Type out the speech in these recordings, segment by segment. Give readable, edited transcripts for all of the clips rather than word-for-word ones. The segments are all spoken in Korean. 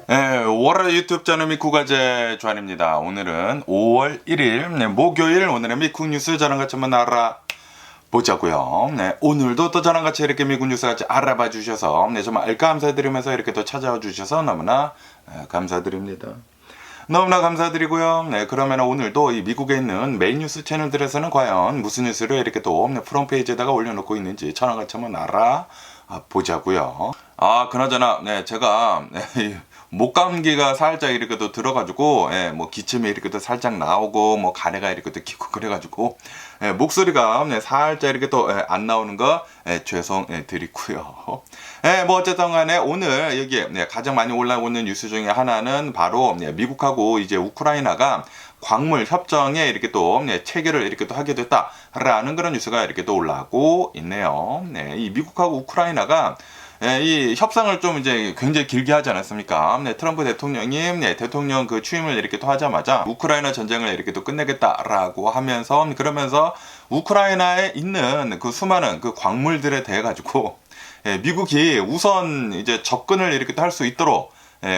네, 월요일 유튜브 채널 미쿠가제 조한입니다. 오늘은 5월 1일 목요일 오늘의 미국 뉴스 저랑 같이 한번 알아보자고요. 네, 오늘도 또 저랑 같이 이렇게 미국 뉴스 같이 알아봐 주셔서 정말 감사드리면서 이렇게 또 찾아와 주셔서 너무나 감사드립니다. 너무나 감사드리고요. 네, 그러면 오늘도 이 미국에 있는 메인 뉴스 채널들에서는 과연 무슨 뉴스를 이렇게 또 프론페이지에다가 올려놓고 있는지 저랑 같이 한번 알아보자고요. 그나저나 제가 목감기가 살짝 이렇게 또 들어가지고 뭐 기침이 이렇게 또 살짝 나오고 뭐 가래가 이렇게 또 끼고 그래가지고 목소리가 살짝 이렇게 또 안 나오는 거 죄송드리고요. 뭐 어쨌든 간에 오늘 여기에 가장 많이 올라오고 있는 뉴스 중에 하나는 바로 미국하고 이제 우크라이나가 광물 협정에 이렇게 또 체결을 이렇게 또 하게 됐다라는 그런 뉴스가 이렇게 또 올라오고 있네요. 이 미국하고 우크라이나가 이 협상을 좀 이제 굉장히 길게 하지 않았습니까? 트럼프 대통령이 대통령 그 취임을 이렇게 또 하자마자 우크라이나 전쟁을 이렇게 또 끝내겠다라고 하면서 그러면서 우크라이나에 있는 그 수많은 그 광물들에 대해 가지고 미국이 우선 이제 접근을 이렇게 또 할 수 있도록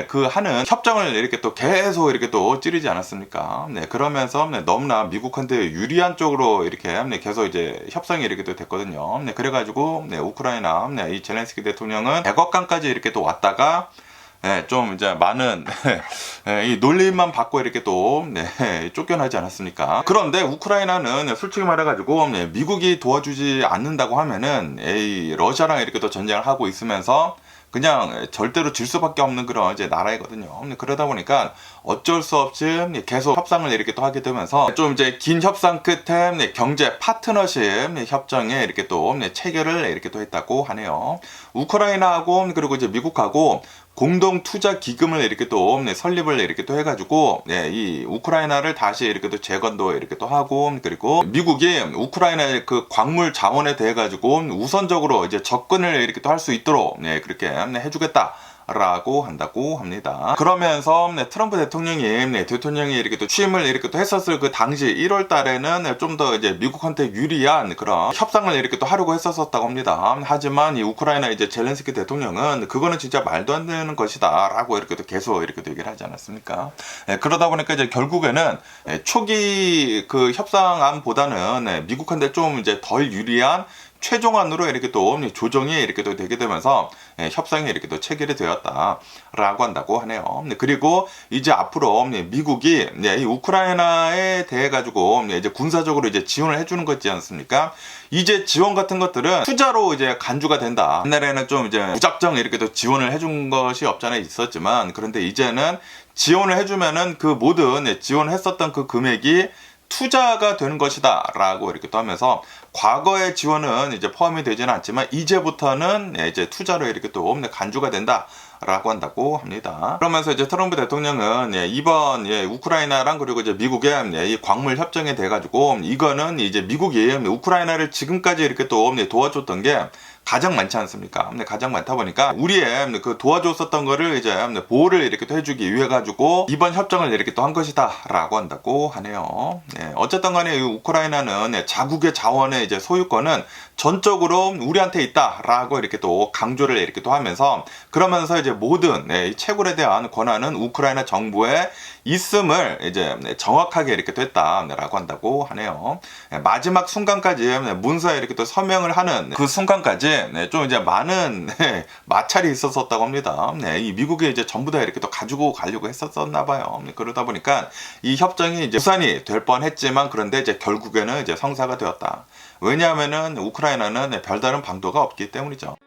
그 하는 협정을 이렇게 또 계속 이렇게 또 찌르지 않았습니까? 그러면서 너무나 미국한테 유리한 쪽으로 이렇게 계속 이제 협상이 이렇게 또 됐거든요. 그래가지고 우크라이나 이 젤렌스키 대통령은 백악관까지 이렇게 또 왔다가 좀 이제 많은 이 놀림만 받고 이렇게 또 쫓겨나지 않았습니까? 그런데 우크라이나는 솔직히 말해가지고 미국이 도와주지 않는다고 하면은 러시아랑 이렇게 또 전쟁을 하고 있으면서 그냥 절대로 질 수밖에 없는 그런 이제 나라이거든요. 그러다 보니까 어쩔 수 없이 계속 협상을 이렇게 또 하게 되면서 좀 이제 긴 협상 끝에 경제 파트너십 협정에 이렇게 또 체결을 이렇게 또 했다고 하네요. 우크라이나하고 그리고 이제 미국하고 공동 투자 기금을 이렇게 또 설립을 이렇게 또 해가지고 이 우크라이나를 다시 이렇게 또 재건도 이렇게 또 하고 그리고 미국이 우크라이나의 그 광물 자원에 대해 가지고 우선적으로 이제 접근을 이렇게 또 할 수 있도록 그렇게 해주겠다. 라고 한다고 합니다. 그러면서 트럼프 대통령이 이렇게 또 취임을 이렇게 또 했었을 그 당시 1월 달에는 좀 더 이제 미국한테 유리한 그런 협상을 이렇게 또 하려고 했었다고 합니다. 하지만 이 우크라이나 이제 젤렌스키 대통령은 그거는 진짜 말도 안 되는 것이다라고 이렇게 또 계속 이렇게 또 얘기를 하지 않았습니까? 그러다 보니까 이제 결국에는 초기 그 협상안보다는 미국한테 좀 이제 덜 유리한 최종안으로 이렇게 또 조정이 이렇게 또 되게 되면서 협상이 이렇게 또 체결이 되었다라고 한다고 하네요. 그리고 이제 앞으로 미국이 이 우크라이나에 대해 가지고 이제 군사적으로 이제 지원을 해주는 거 있지 않습니까? 이제 지원 같은 것들은 투자로 이제 간주가 된다. 옛날에는 좀 이제 무작정 이렇게 또 지원을 해준 것이 없잖아요, 있었지만 그런데 이제는 지원을 해주면은 그 모든 지원했었던 그 금액이 투자가 되는 것이다 라고 이렇게 또 하면서 과거의 지원은 이제 포함이 되지는 않지만 이제부터는 이제 투자로 이렇게 또 간주가 된다 라고 한다고 합니다. 그러면서 이제 트럼프 대통령은 이번 우크라이나랑 그리고 이제 미국의 이 광물 협정에 대해 가지고 이거는 이제 미국이 우크라이나를 지금까지 이렇게 또 도와줬던 게 가장 많지 않습니까? 가장 많다 보니까 우리의 그 도와줬었던 거를 이제 보호를 이렇게 또 해주기 위해 가지고 이번 협정을 이렇게 또 한 것이다 라고 한다고 하네요. 어쨌든 간에 우크라이나는 자국의 자원의 이제 소유권은 전적으로 우리한테 있다라고 이렇게 또 강조를 이렇게 또 하면서 그러면서 이제 모든 채굴에 대한 권한은 우크라이나 정부에 있음을 이제 정확하게 이렇게 또 했다라고 한다고 하네요. 마지막 순간까지 문서에 이렇게 또 서명을 하는 그 순간까지 좀 이제 많은 마찰이 있었다고 합니다. 이 미국에 이제 전부 다 이렇게 또 가지고 가려고 했었나 봐요. 그러다 보니까 이 협정이 이제 무산이 될 뻔했지만 그런데 이제 결국에는 이제 성사가 되었다. 왜냐하면은 우크라이나는 별다른 방도가 없기 때문이죠.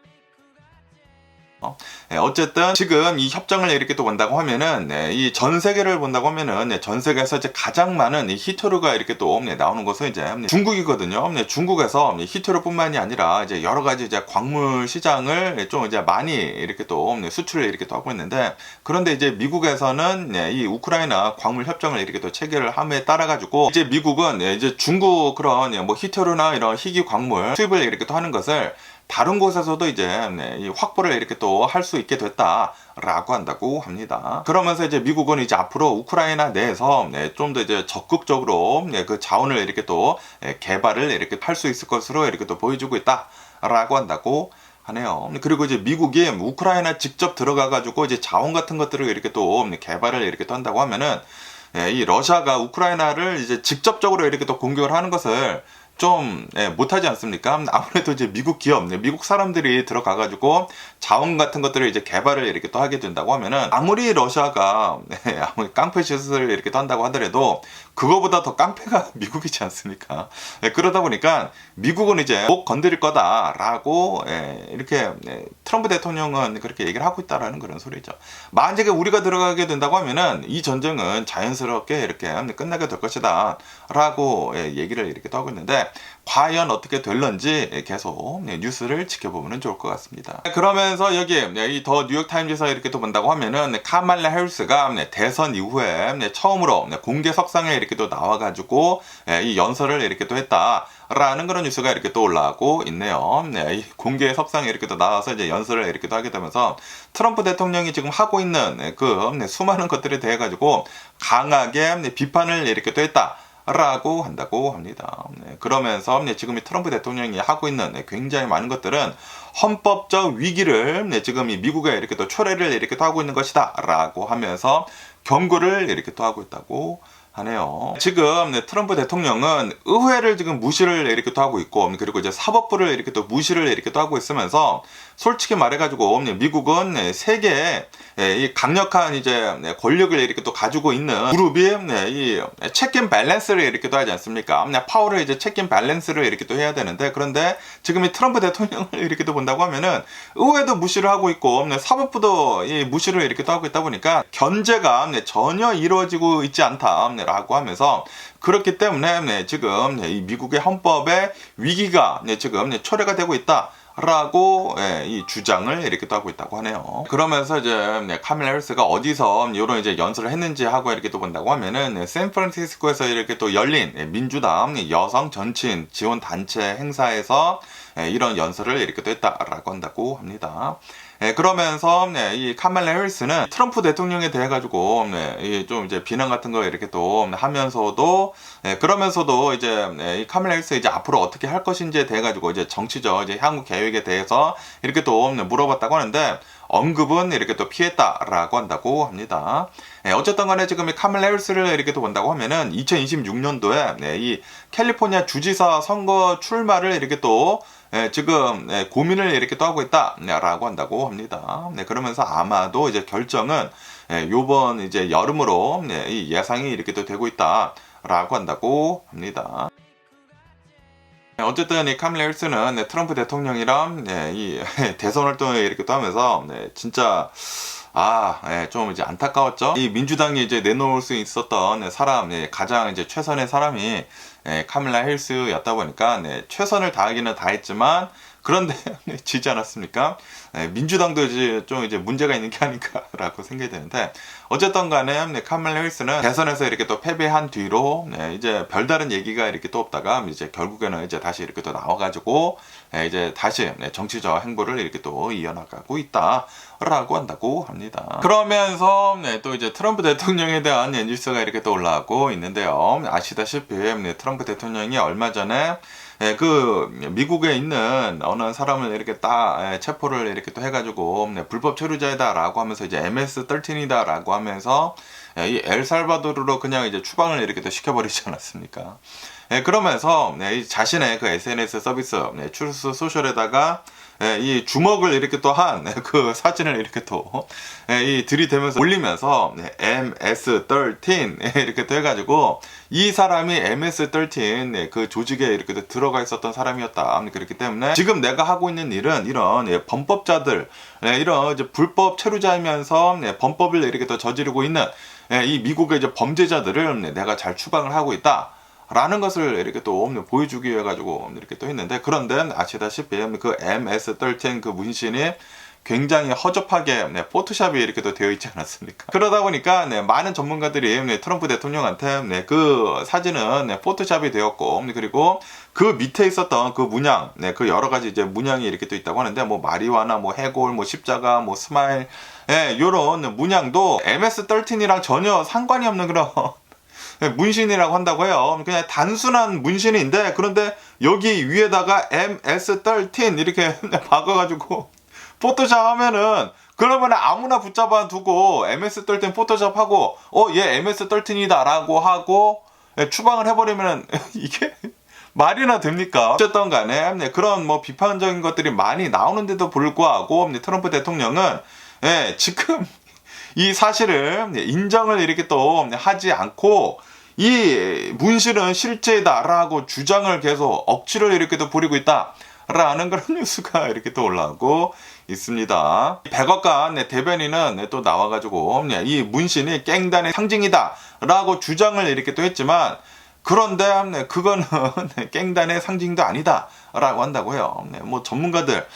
어쨌든 지금 이 협정을 이렇게 또 본다고 하면은 이 전 세계를 본다고 하면은 전 세계에서 이제 가장 많은 이 히토류가 이렇게 또 나오는 것은 이제 중국이거든요. 중국에서 히토류뿐만이 아니라 이제 여러 가지 이제 광물 시장을 좀 이제 많이 이렇게 또 수출을 이렇게 또 하고 있는데 그런데 이제 미국에서는 이 우크라이나 광물 협정을 이렇게 또 체결을 함에 따라 가지고 이제 미국은 이제 중국 그런 뭐 히토류나 이런 희귀 광물 수입을 이렇게 또 하는 것을 다른 곳에서도 이제 이 확보를 이렇게 또 할 수 있게 됐다라고 한다고 합니다. 그러면서 이제 미국은 이제 앞으로 우크라이나 내에서 좀 더 이제 적극적으로 그 자원을 이렇게 또 개발을 이렇게 할 수 있을 것으로 이렇게 또 보여주고 있다라고 한다고 하네요. 그리고 이제 미국이 우크라이나 직접 들어가가지고 이제 자원 같은 것들을 이렇게 또 개발을 이렇게 또 한다고 하면은, 이 러시아가 우크라이나를 이제 직접적으로 이렇게 또 공격을 하는 것을 좀 못하지 않습니까? 아무래도 이제 미국 기업, 미국 사람들이 들어가가지고 자원 같은 것들을 이제 개발을 이렇게 또 하게 된다고 하면은, 아무리 러시아가 아무리 깡패 짓을 이렇게 또 한다고 하더라도 그거보다 더 깡패가 미국이지 않습니까? 그러다 보니까 미국은 이제 꼭 건드릴 거다라고 이렇게 트럼프 대통령은 그렇게 얘기를 하고 있다라는 그런 소리죠. 만약에 우리가 들어가게 된다고 하면은 이 전쟁은 자연스럽게 이렇게 끝나게 될 것이다라고 얘기를 이렇게 또 하고 있는데, 과연 어떻게 될런지 계속 뉴스를 지켜보면 좋을 것 같습니다. 그러면서 여기 이 더 뉴욕타임즈에서 이렇게 또 본다고 하면은, 카말라 해리스가 대선 이후에 처음으로 공개 석상에 이렇게 또 나와가지고 이 연설을 이렇게 또 했다라는 그런 뉴스가 이렇게 또 올라오고 있네요. 이 공개 석상에 이렇게 또 나와서 이제 연설을 이렇게 또 하게 되면서, 트럼프 대통령이 지금 하고 있는 그 수많은 것들에 대해 가지고 강하게 비판을 이렇게 또 했다 라고 한다고 합니다. 그러면서 지금 이 트럼프 대통령이 하고 있는 굉장히 많은 것들은 헌법적 위기를 지금 이 미국에 이렇게 또 초래를 이렇게 또 하고 있는 것이다 라고 하면서 경고를 이렇게 또 하고 있다고 하네요. 지금 트럼프 대통령은 의회를 지금 무시를 이렇게 또 하고 있고, 그리고 이제 사법부를 이렇게 또 무시를 이렇게 또 하고 있으면서, 솔직히 말해가지고 미국은 세계에 이 강력한 이제 권력을 이렇게 또 가지고 있는 그룹이 이 체크 앤 밸런스를 이렇게 또 하지 않습니까? 파워를 이제 체크 앤 밸런스를 이렇게 또 해야 되는데, 그런데 지금 이 트럼프 대통령을 이렇게 또 본다고 하면은 의회도 무시를 하고 있고 사법부도 이 무시를 이렇게 또 하고 있다 보니까 견제가 전혀 이루어지고 있지 않다라고 하면서, 그렇기 때문에 지금 이 미국의 헌법의 위기가 지금 초래가 되고 있다 라고 이 주장을 이렇게 또 하고 있다고 하네요. 그러면서 이제 카밀라 해리스가 어디서 이런 이제 연설을 했는지 하고 이렇게 또 본다고 하면은, 샌프란시스코에서 이렇게 또 열린 민주당 여성 정치인 지원 단체 행사에서 이런 연설을 이렇게 또 했다라고 한다고 합니다. 그러면서 이 카밀라 해리스는 트럼프 대통령에 대해 가지고 좀 이제 비난 같은 거 이렇게 또 하면서도, 그러면서도 이제 이 카밀라 해리스 이제 앞으로 어떻게 할 것인지에 대해 가지고 이제 정치적 이제 향후 계획에 대해서 이렇게 또 물어봤다고 하는데, 언급은 이렇게 또 피했다라고 한다고 합니다. 어쨌든 간에 지금 이 카밀라 해리스를 이렇게 또 본다고 하면은 2026년도에 이 캘리포니아 주지사 선거 출마를 이렇게 또 지금 고민을 이렇게 또 하고 있다라고 한다고 합니다. 그러면서 아마도 이제 결정은 요번 이제 여름으로 이 예상이 이렇게 또 되고 있다라고 한다고 합니다. 어쨌든 이 카밀라 해리스는 트럼프 대통령이랑 이 대선 활동을 이렇게 또 하면서 진짜 좀 이제 안타까웠죠. 이 민주당이 이제 내놓을 수 있었던 사람, 가장 이제 최선의 사람이 카밀라 해리스였다 보니까 최선을 다하기는 다했지만, 그런데 지지 않았습니까? 민주당도 이제 좀 이제 문제가 있는 게 아닌가라고 생각이 되는데, 어쨌든 간에 카밀라 해리스는 대선에서 이렇게 또 패배한 뒤로 이제 별다른 얘기가 이렇게 또 없다가 이제 결국에는 이제 다시 이렇게 또 나와가지고 이제 다시 정치적 행보를 이렇게 또 이어나가고 있다라고 한다고 합니다. 그러면서 또 이제 트럼프 대통령에 대한 뉴스가 이렇게 또 올라오고 있는데요. 아시다시피 트럼프 대통령이 얼마 전에 그 미국에 있는 어느 사람을 이렇게 딱 체포를 이렇게 또 해가지고 불법 체류자이다라고 하면서 이제 MS-13이다라고 하면서 이 엘살바도르로 그냥 이제 추방을 이렇게 또 시켜버리지 않았습니까? 그러면서 자신의 그 SNS 서비스 추루스 소셜에다가 이 주먹을 이렇게 또 한 그 사진을 이렇게 또 들이대면서 올리면서 MS-13 이렇게 또 해가지고, 이 사람이 MS-13 그 조직에 이렇게 또 들어가 있었던 사람이었다. 그렇기 때문에 지금 내가 하고 있는 일은 이런 범법자들, 이런 이제 불법 체류자이면서 범법을 이렇게 또 저지르고 있는 이 미국의 이제 범죄자들을 내가 잘 추방을 하고 있다 라는 것을 이렇게 또 보여주기 위해 가지고 이렇게 또 했는데, 그런데 아시다시피 그 MS-13 그 문신이 굉장히 허접하게 포토샵이 이렇게 또 되어 있지 않았습니까? 그러다 보니까 많은 전문가들이 트럼프 대통령한테 그 사진은 포토샵이 되었고, 그리고 그 밑에 있었던 그 문양, 그 여러 가지 이제 문양이 이렇게 또 있다고 하는데, 뭐 마리화나 뭐 해골, 뭐 십자가, 뭐 스마일, 요런 문양도 MS-13이랑 전혀 상관이 없는 그런 문신이라고 한다고 해요. 그냥 단순한 문신인데, 그런데 여기 위에다가 MS13 이렇게 박아가지고 포토샵 하면은, 그러면 아무나 붙잡아 두고 MS13 포토샵 하고 얘 MS13이다 라고 하고 추방을 해버리면 이게 말이나 됩니까? 어쨌든 간에 그런 뭐 비판적인 것들이 많이 나오는데도 불구하고 트럼프 대통령은 지금 이 사실을 인정을 이렇게 또 하지 않고, 이 문신은 실제다라고 주장을 계속 억지를 이렇게 또 부리고 있다라는 그런 뉴스가 이렇게 또 올라오고 있습니다. 백악관 대변인은 또 나와가지고 이 문신이 깽단의 상징이다라고 주장을 이렇게 또 했지만, 그런데 그거는 깽단의 상징도 아니다 라고 한다고 해요. 뭐 전문가들,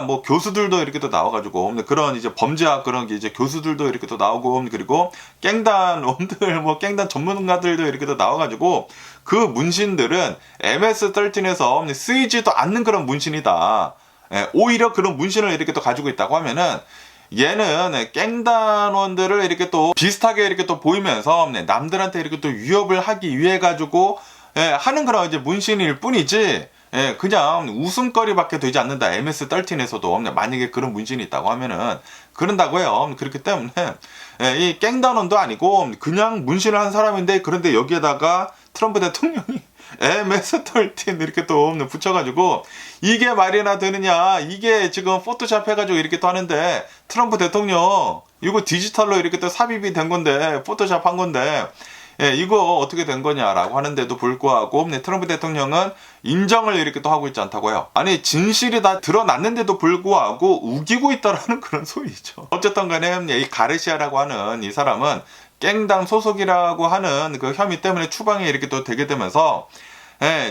뭐 교수들도 이렇게 또 나와가지고, 그런 이제 범죄학 그런 게 이제 교수들도 이렇게 또 나오고, 그리고 깽단원들, 뭐 깽단 전문가들도 이렇게 또 나와가지고, 그 문신들은 MS13에서 쓰이지도 않는 그런 문신이다. 오히려 그런 문신을 이렇게 또 가지고 있다고 하면은, 얘는 깽단원들을 이렇게 또 비슷하게 이렇게 또 보이면서 남들한테 이렇게 또 위협을 하기 위해 가지고 하는 그런 이제 문신일 뿐이지, 그냥 웃음거리밖에 되지 않는다. MS13에서도 만약에 그런 문신이 있다고 하면은 그런다고 해요. 그렇기 때문에 이 깽단원도 아니고 그냥 문신을 한 사람인데, 그런데 여기에다가 트럼프 대통령이 MS13 이렇게 또 붙여가지고 이게 말이나 되느냐, 이게 지금 포토샵 해가지고 이렇게 또 하는데, 트럼프 대통령 이거 디지털로 이렇게 또 삽입이 된 건데, 포토샵 한 건데 이거 어떻게 된 거냐라고 하는데도 불구하고 트럼프 대통령은 인정을 이렇게 또 하고 있지 않다고 해요. 아니, 진실이 다 드러났는데도 불구하고 우기고 있다라는 그런 소리죠. 어쨌든 간에 이 가르시아라고 하는 이 사람은 깽단 소속이라고 하는 그 혐의 때문에 추방이 이렇게 또 되게 되면서,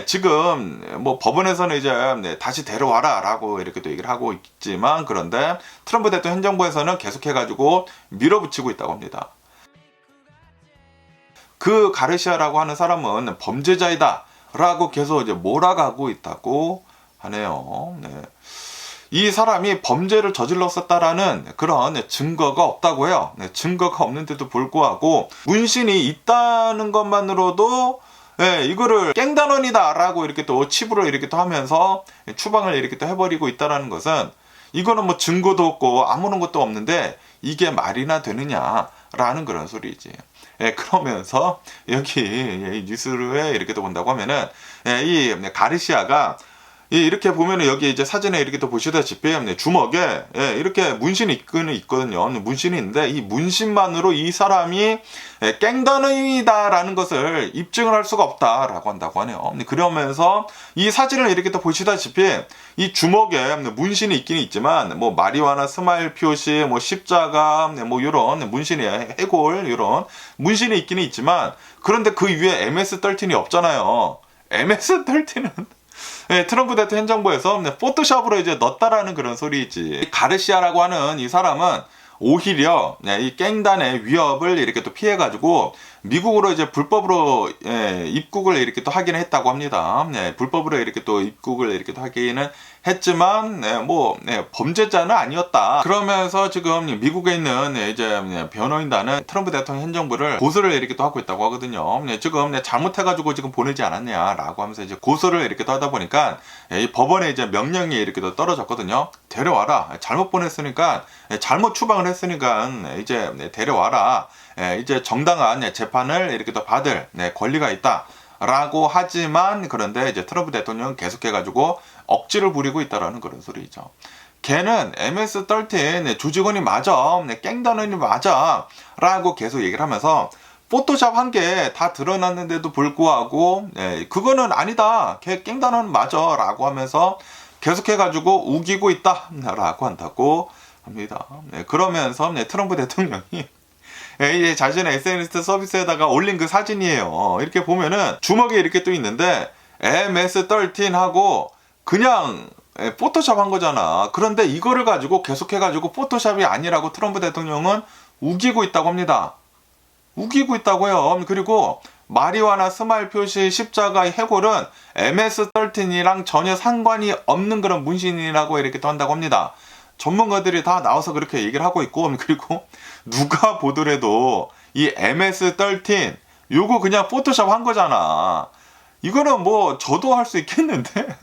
지금 뭐 법원에서는 이제 다시 데려와라 라고 이렇게 또 얘기를 하고 있지만, 그런데 트럼프 대통령 행정부에서는 계속해가지고 밀어붙이고 있다고 합니다. 그 가르시아라고 하는 사람은 범죄자이다 라고 계속 이제 몰아가고 있다고 하네요. 이 사람이 범죄를 저질렀었다라는 그런 증거가 없다고 해요. 증거가 없는데도 불구하고 문신이 있다는 것만으로도 이거를 깽단원이다 라고 이렇게 또 치부를 이렇게 또 하면서 추방을 이렇게 또 해버리고 있다라는 것은, 이거는 뭐 증거도 없고 아무런 것도 없는데 이게 말이나 되느냐라는 그런 소리지. 그러면서 여기 뉴스에 이렇게 또 본다고 하면은 이 가르시아가 이렇게 보면은 여기 이제 사진에 이렇게 또 보시다시피 주먹에 이렇게 문신이 있거든요. 문신이 있는데 이 문신만으로 이 사람이 깽단이다라는 것을 입증을 할 수가 없다라고 한다고 하네요. 그러면서 이 사진을 이렇게 또 보시다시피 이 주먹에 문신이 있긴 있지만, 뭐 마리화나 스마일 표시, 뭐 십자가, 뭐 이런 문신이, 해골 이런 문신이 있기는 있지만, 그런데 그 위에 MS13이 없잖아요. MS13은 트럼프 대통령 행정부에서 포토샵으로 이제 넣었다라는 그런 소리지. 가르시아라고 하는 이 사람은 오히려 이 깽단의 위협을 이렇게 또 피해가지고 미국으로 이제 불법으로 입국을 이렇게 또 하기는 했다고 합니다. 불법으로 이렇게 또 입국을 이렇게 또 하기는 했지만 범죄자는 아니었다. 그러면서 지금 미국에 있는 이제 변호인단은 트럼프 대통령 행정부를 고소를 이렇게 또 하고 있다고 하거든요. 지금 잘못해가지고 지금 보내지 않았냐라고 하면서 이제 고소를 이렇게 또 하다 보니까 이 법원에 이제 명령이 이렇게 또 떨어졌거든요. 데려와라. 잘못 보냈으니까, 잘못 추방을 했으니까 이제 데려와라. 이제 정당한 재판을 이렇게 또 받을 권리가 있다. 라고 하지만, 그런데 이제 트럼프 대통령은 계속해가지고 억지를 부리고 있다라는 그런 소리죠. 걔는 MS13 조직원이 맞아, 깽단원이 맞아 라고 계속 얘기를 하면서 포토샵 한 게 다 드러났는데도 불구하고 그거는 아니다, 걔 깽단원 맞아 라고 하면서 계속해가지고 우기고 있다 라고 한다고 합니다. 그러면서 트럼프 대통령이 자신의 SNS 서비스에다가 올린 그 사진이에요. 이렇게 보면은 주먹에 이렇게 또 있는데 MS13하고 그냥 포토샵 한 거잖아. 그런데 이거를 가지고 계속해가지고 포토샵이 아니라고 트럼프 대통령은 우기고 있다고 합니다. 우기고 있다고요. 그리고 마리화나 스마일 표시, 십자가, 해골은 MS13이랑 전혀 상관이 없는 그런 문신이라고 이렇게 또 한다고 합니다. 전문가들이 다 나와서 그렇게 얘기를 하고 있고, 그리고 누가 보더라도 이 MS13 요거 그냥 포토샵 한 거잖아. 이거는 뭐 저도 할 수 있겠는데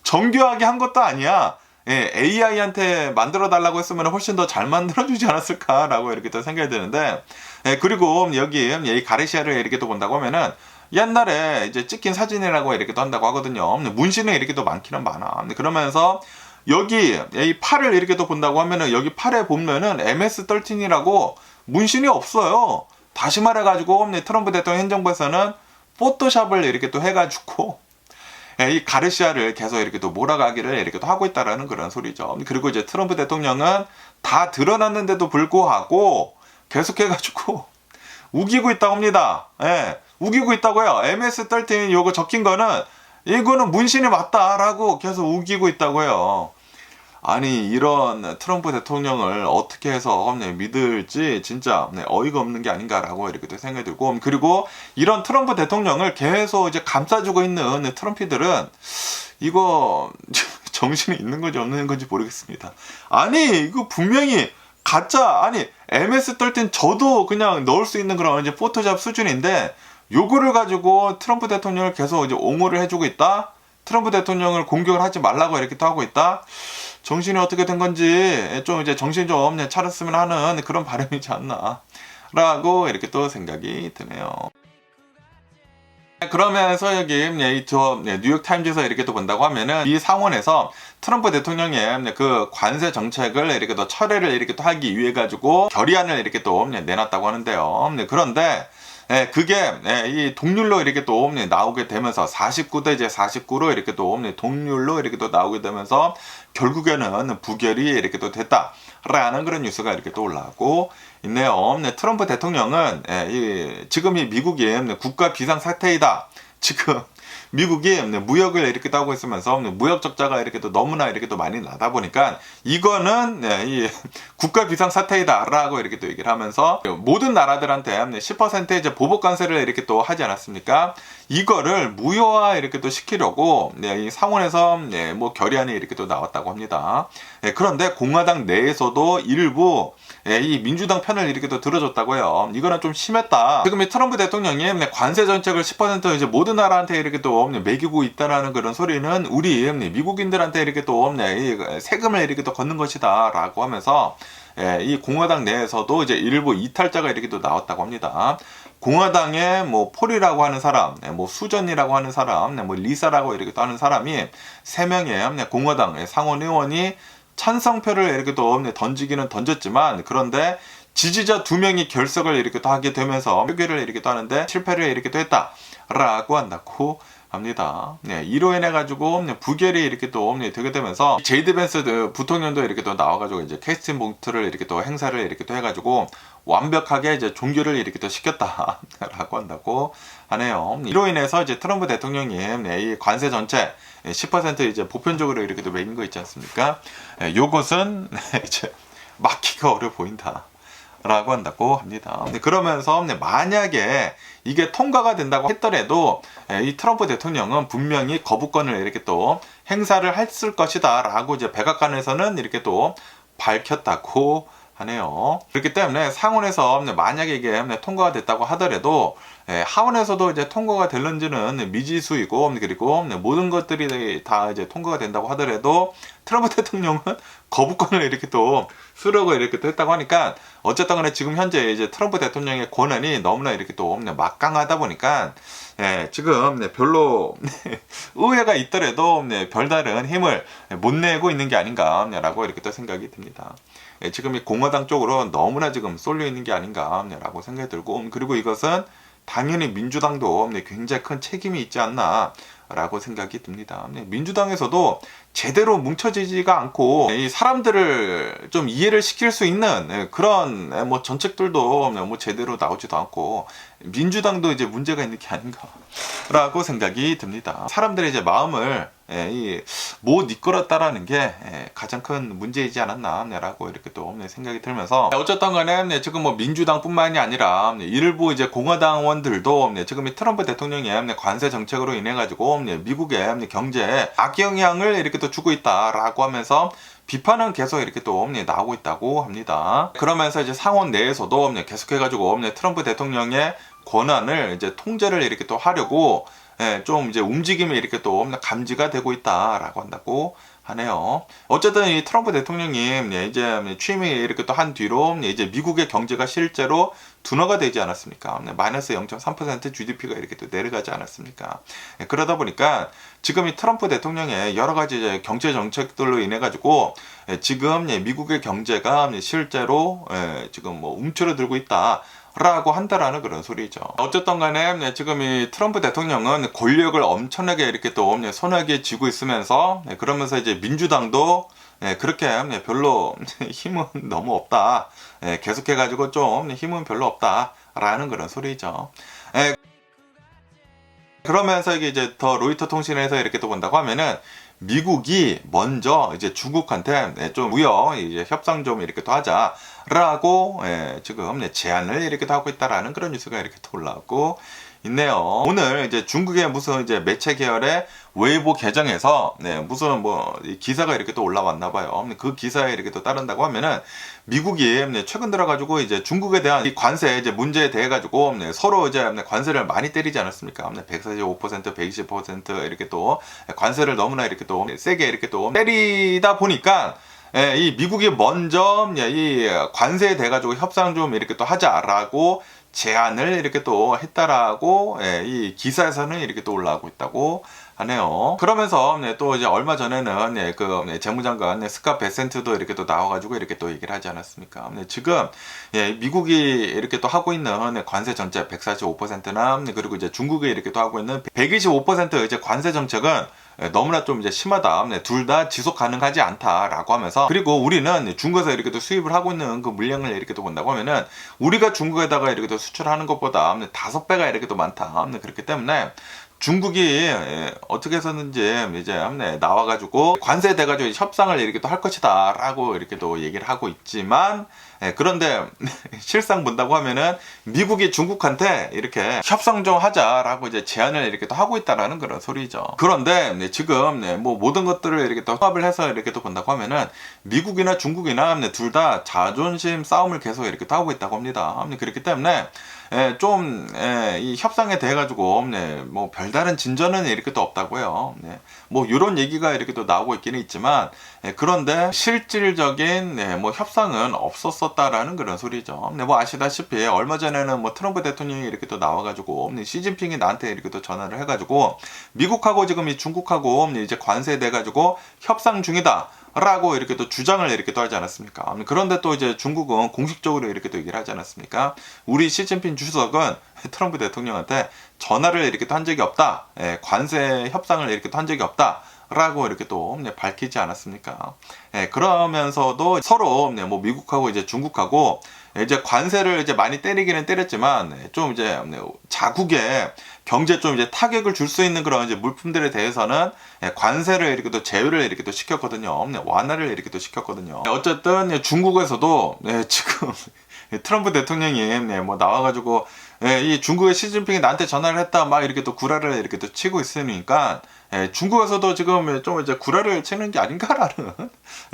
정교하게 한 것도 아니야. 예, AI한테 만들어 달라고 했으면 훨씬 더 잘 만들어 주지 않았을까라고 이렇게 또 생각이 드는데, 예, 그리고 여기 이 가르시아를 이렇게 또 본다고 하면은 옛날에 이제 찍힌 사진이라고 이렇게 또 한다고 하거든요. 문신은 이렇게 또 많기는 많아. 그러면서 여기 이 팔을 이렇게 또 본다고 하면은 여기 팔에 보면은 MS-13이라고 문신이 없어요. 다시 말해가지고 트럼프 대통령 행정부에서는 포토샵을 이렇게 또 해가지고 이 가르시아를 계속 이렇게 또 몰아가기를 이렇게 또 하고 있다라는 그런 소리죠. 그리고 이제 트럼프 대통령은 다 드러났는데도 불구하고 계속해가지고 우기고 있다고 합니다. 예, 우기고 있다고요. MS-13 요거 적힌 거는 이거는 문신이 맞다라고 계속 우기고 있다고요. 아니 이런 트럼프 대통령을 어떻게 해서 믿을지 진짜 어이가 없는 게 아닌가라고 이렇게 또 생각이 들고, 그리고 이런 트럼프 대통령을 계속 이제 감싸주고 있는 트럼피들은 이거 정신이 있는 건지 없는 건지 모르겠습니다. 아니 이거 분명히 가짜, 아니 MS-13 저도 그냥 넣을 수 있는 그런 이제 포토샵 수준인데 요거를 가지고 트럼프 대통령을 계속 이제 옹호를 해주고 있다. 트럼프 대통령을 공격을 하지 말라고 이렇게 또 하고 있다. 정신이 어떻게 된 건지 좀 이제 정신 좀 차렸으면 하는 그런 바람이지 않나 라고 이렇게 또 생각이 드네요. 그러면서 여기 뉴욕타임즈에서 이렇게 또 본다고 하면은 이 상원에서 트럼프 대통령의 그 관세 정책을 이렇게 또 철회를 이렇게 또 하기 위해 가지고 결의안을 이렇게 또 내놨다고 하는데요. 그런데 그게 이 동률로 이렇게 또 나오게 되면서 49대 이제 49로 이렇게 또 동률로 이렇게 또 나오게 되면서 결국에는 부결이 이렇게 또 됐다라는 그런 뉴스가 이렇게 또 올라오고 있네요. 트럼프 대통령은 지금 이 미국이 국가 비상 사태이다. 지금 미국이 무역을 이렇게 따고 있으면서 무역 적자가 이렇게 또 너무나 이렇게 또 많이 나다 보니까 이거는 이 국가 비상 사태이다라고 이렇게 또 얘기를 하면서 모든 나라들한테 10% 이제 보복 관세를 이렇게 또 하지 않았습니까? 이거를 무효화 이렇게 또 시키려고 이 상원에서 뭐 결의안이 이렇게 또 나왔다고 합니다. 그런데 공화당 내에서도 일부 이 민주당 편을 이렇게 또 들어줬다고요. 이거는 좀 심했다. 지금 이 트럼프 대통령이 관세 정책을 10% 이제 모든 나라한테 이렇게 또 매기고 있다라는 그런 소리는 우리 미국인들한테 이렇게 또 세금을 이렇게 또 걷는 것이다라고 하면서 이 공화당 내에서도 이제 일부 이탈자가 이렇게 또 나왔다고 합니다. 공화당의 뭐 폴이라고 하는 사람, 뭐 수전이라고 하는 사람, 뭐 리사라고 이렇게 또 하는 사람이 3명의 공화당 상원 의원이 찬성표를 이렇게 또 던지기는 던졌지만, 그런데 지지자 2명이 결석을 이렇게 또 하게 되면서 표결을 이렇게 또 하는데 실패를 이렇게 또 했다라고 한다고 합니다. 이로 인해 가지고 부결이 이렇게 또 되게 되면서 제이드 벤스 부통령도 이렇게 또 나와가지고 이제 캐스팅 봉투를 이렇게 또 행사를 이렇게 또 해가지고 완벽하게 이제 종결을 이렇게 또 시켰다라고 한다고 하네요. 이로 인해서 이제 트럼프 대통령이 이 관세 전체 10% 이제 보편적으로 이렇게 또 매긴 거 있지 않습니까? 요것은 이제 막기가 어려 보인다. 라고 한다고 합니다. 그러면서 만약에 이게 통과가 된다고 했더라도 이 트럼프 대통령은 분명히 거부권을 이렇게 또 행사를 했을 것이다 라고 이제 백악관에서는 이렇게 또 밝혔다고 하네요. 그렇기 때문에 상원에서 만약에 이게 통과가 됐다고 하더라도 하원에서도 이제 통과가 될는지는 미지수이고, 그리고 모든 것들이 다 이제 통과가 된다고 하더라도 트럼프 대통령은 거부권을 이렇게 또 쓰려고 이렇게 또 했다고 하니까 어쨌든 간에 지금 현재 이제 트럼프 대통령의 권한이 너무나 이렇게 또 막강하다 보니까 지금 별로 의회가 있더라도 별다른 힘을 못 내고 있는 게 아닌가라고 이렇게 또 생각이 듭니다. 지금 이 공화당 쪽으로 너무나 지금 쏠려 있는 게 아닌가라고 생각이 들고, 그리고 이것은 당연히 민주당도 굉장히 큰 책임이 있지 않나 라고 생각이 듭니다. 민주당에서도 제대로 뭉쳐지지가 않고 이 사람들을 좀 이해를 시킬 수 있는 그런 뭐 정책들도 뭐 제대로 나오지도 않고 민주당도 이제 문제가 있는 게 아닌가라고 생각이 듭니다. 사람들의 이제 마음을 못 이끌었다라는 게 가장 큰 문제이지 않았나라고 이렇게 또 생각이 들면서, 어쨌든 간에 지금 뭐 민주당뿐만이 아니라 일부 이제 공화당원들도 지금 이 트럼프 대통령의 관세 정책으로 인해 가지고 미국의 경제에 악영향을 이렇게 또 주고 있다라고 하면서 비판은 계속 이렇게 또 나오고 있다고 합니다. 그러면서 이제 상원 내에서도 계속해가지고 트럼프 대통령의 권한을 이제 통제를 이렇게 또 하려고 좀 이제 움직임이 이렇게 또 감지가 되고 있다라고 한다고 하네요. 어쨌든 이 트럼프 대통령이 이제 취임이 이렇게 또 한 뒤로 이제 미국의 경제가 실제로 둔화가 되지 않았습니까? 마이너스 0.3% GDP가 이렇게 또 내려가지 않았습니까? 그러다 보니까 지금 이 트럼프 대통령의 여러 가지 이제 경제 정책들로 인해 가지고 지금 미국의 경제가 실제로 지금 뭐 움츠러들고 있다. 라고 한다라는 그런 소리죠. 어쨌든 간에 지금 이 트럼프 대통령은 권력을 엄청나게 이렇게 또 손아귀에 쥐고 있으면서 그러면서 이제 민주당도 그렇게 별로 힘은 너무 없다. 계속해가지고 좀 힘은 별로 없다라는 그런 소리죠. 그러면서 이제 더 로이터 통신에서 이렇게 또 본다고 하면은 미국이 먼저 이제 중국한테 좀 무역 이제 협상 좀 이렇게 또 하자라고 지금 제안을 이렇게 또 하고 있다라는 그런 뉴스가 이렇게 또 올라오고 있네요. 오늘 이제 중국의 무슨 이제 매체 계열의 웨이보 계정에서 무슨 뭐 기사가 이렇게 또 올라왔나 봐요. 그 기사에 이렇게 또 따른다고 하면은 미국이 최근 들어 가지고 이제 중국에 대한 이 관세 이제 문제에 대해 가지고 서로 이제 관세를 많이 때리지 않았습니까? 145%, 120% 이렇게 또 관세를 너무나 이렇게 또 세게 이렇게 또 때리다 보니까 이 미국이 먼저 이 관세에 대해 가지고 협상 좀 이렇게 또 하자라고 제안을 이렇게 또 했다라고 이 기사에서는 이렇게 또 올라오고 있다고 하네요. 그러면서 또 이제 얼마 전에는 그 재무장관 스캇 베센트도 이렇게 또 나와가지고 이렇게 또 얘기를 하지 않았습니까? 지금 미국이 이렇게 또 하고 있는 관세 정책 145%나 그리고 이제 중국이 이렇게 또 하고 있는 125% 이제 관세 정책은 너무나 좀 이제 심하다. 둘 다 지속 가능하지 않다라고 하면서 그리고 우리는 중국에서 이렇게 또 수입을 하고 있는 그 물량을 이렇게 또 본다고 하면은 우리가 중국에다가 이렇게 또 수출하는 것보다 5배가 이렇게 또 많다. 그렇기 때문에 중국이 어떻게 해서든지 이제 나와가지고 관세에 대가지고 협상을 이렇게 또 할 것이다 라고 이렇게 또 얘기를 하고 있지만 그런데 실상 본다고 하면은 미국이 중국한테 이렇게 협상 좀 하자라고 이제 제안을 이렇게 또 하고 있다라는 그런 소리죠. 그런데 지금 뭐 모든 것들을 이렇게 또 합을 해서 이렇게 또 본다고 하면은 미국이나 중국이나 둘 다 자존심 싸움을 계속 이렇게 또 하고 있다고 합니다. 그렇기 때문에 좀 이 협상에 대해 가지고 뭐 별다른 진전은 이렇게 또 없다고요. 뭐 이런 얘기가 이렇게 또 나오고 있기는 있지만 그런데 실질적인 뭐 협상은 없었다라는 그런 소리죠. 뭐 아시다시피 얼마 전에는 뭐 트럼프 대통령이 이렇게 또 나와가지고 시진핑이 나한테 이렇게 또 전화를 해가지고 미국하고 지금 이 중국하고 이제 관세에 대해 가지고 협상 중이다. 라고 이렇게 또 주장을 이렇게 또 하지 않았습니까? 그런데 또 이제 중국은 공식적으로 이렇게 또 얘기를 하지 않았습니까? 우리 시진핑 주석은 트럼프 대통령한테 전화를 이렇게 또 한 적이 없다. 관세 협상을 이렇게 또 한 적이 없다. 라고 이렇게 또 밝히지 않았습니까? 그러면서도 서로 뭐 미국하고 이제 중국하고 이제 관세를 이제 많이 때리기는 때렸지만 좀 이제 자국의 경제 좀 이제 타격을 줄 수 있는 그런 이제 물품들에 대해서는 관세를 이렇게 또 제외를 이렇게 또 시켰거든요. 완화를 이렇게 또 시켰거든요. 어쨌든 중국에서도 지금 트럼프 대통령이 뭐 나와가지고 이 중국의 시진핑이 나한테 전화를 했다 막 이렇게 또 구라를 이렇게 또 치고 있으니까 중국에서도 지금 좀 이제 구라를 치는 게 아닌가라는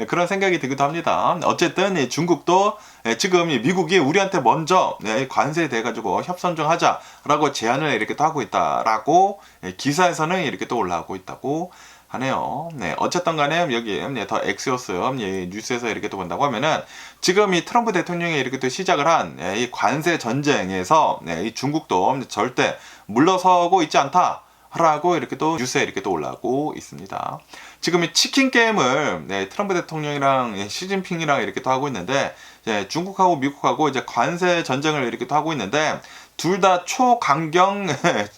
그런 생각이 들기도 합니다. 어쨌든 중국도 지금 미국이 우리한테 먼저 관세에 대해 가지고 협상 좀 하자라고 제안을 이렇게 또 하고 있다라고 기사에서는 이렇게 또 올라오고 있다고 하네요. 어쨌든 간에 여기 더 엑시오스 뉴스에서 이렇게 또 본다고 하면은 지금 이 트럼프 대통령이 이렇게 또 시작을 한 이 관세 전쟁에서 이 중국도 절대 물러서고 있지 않다. 라고 이렇게 또 뉴스에 이렇게 또 올라오고 있습니다. 지금 이 치킨 게임을 트럼프 대통령이랑 시진핑이랑 이렇게 또 하고 있는데 중국하고 미국하고 이제 관세 전쟁을 이렇게 또 하고 있는데 둘 다 초강경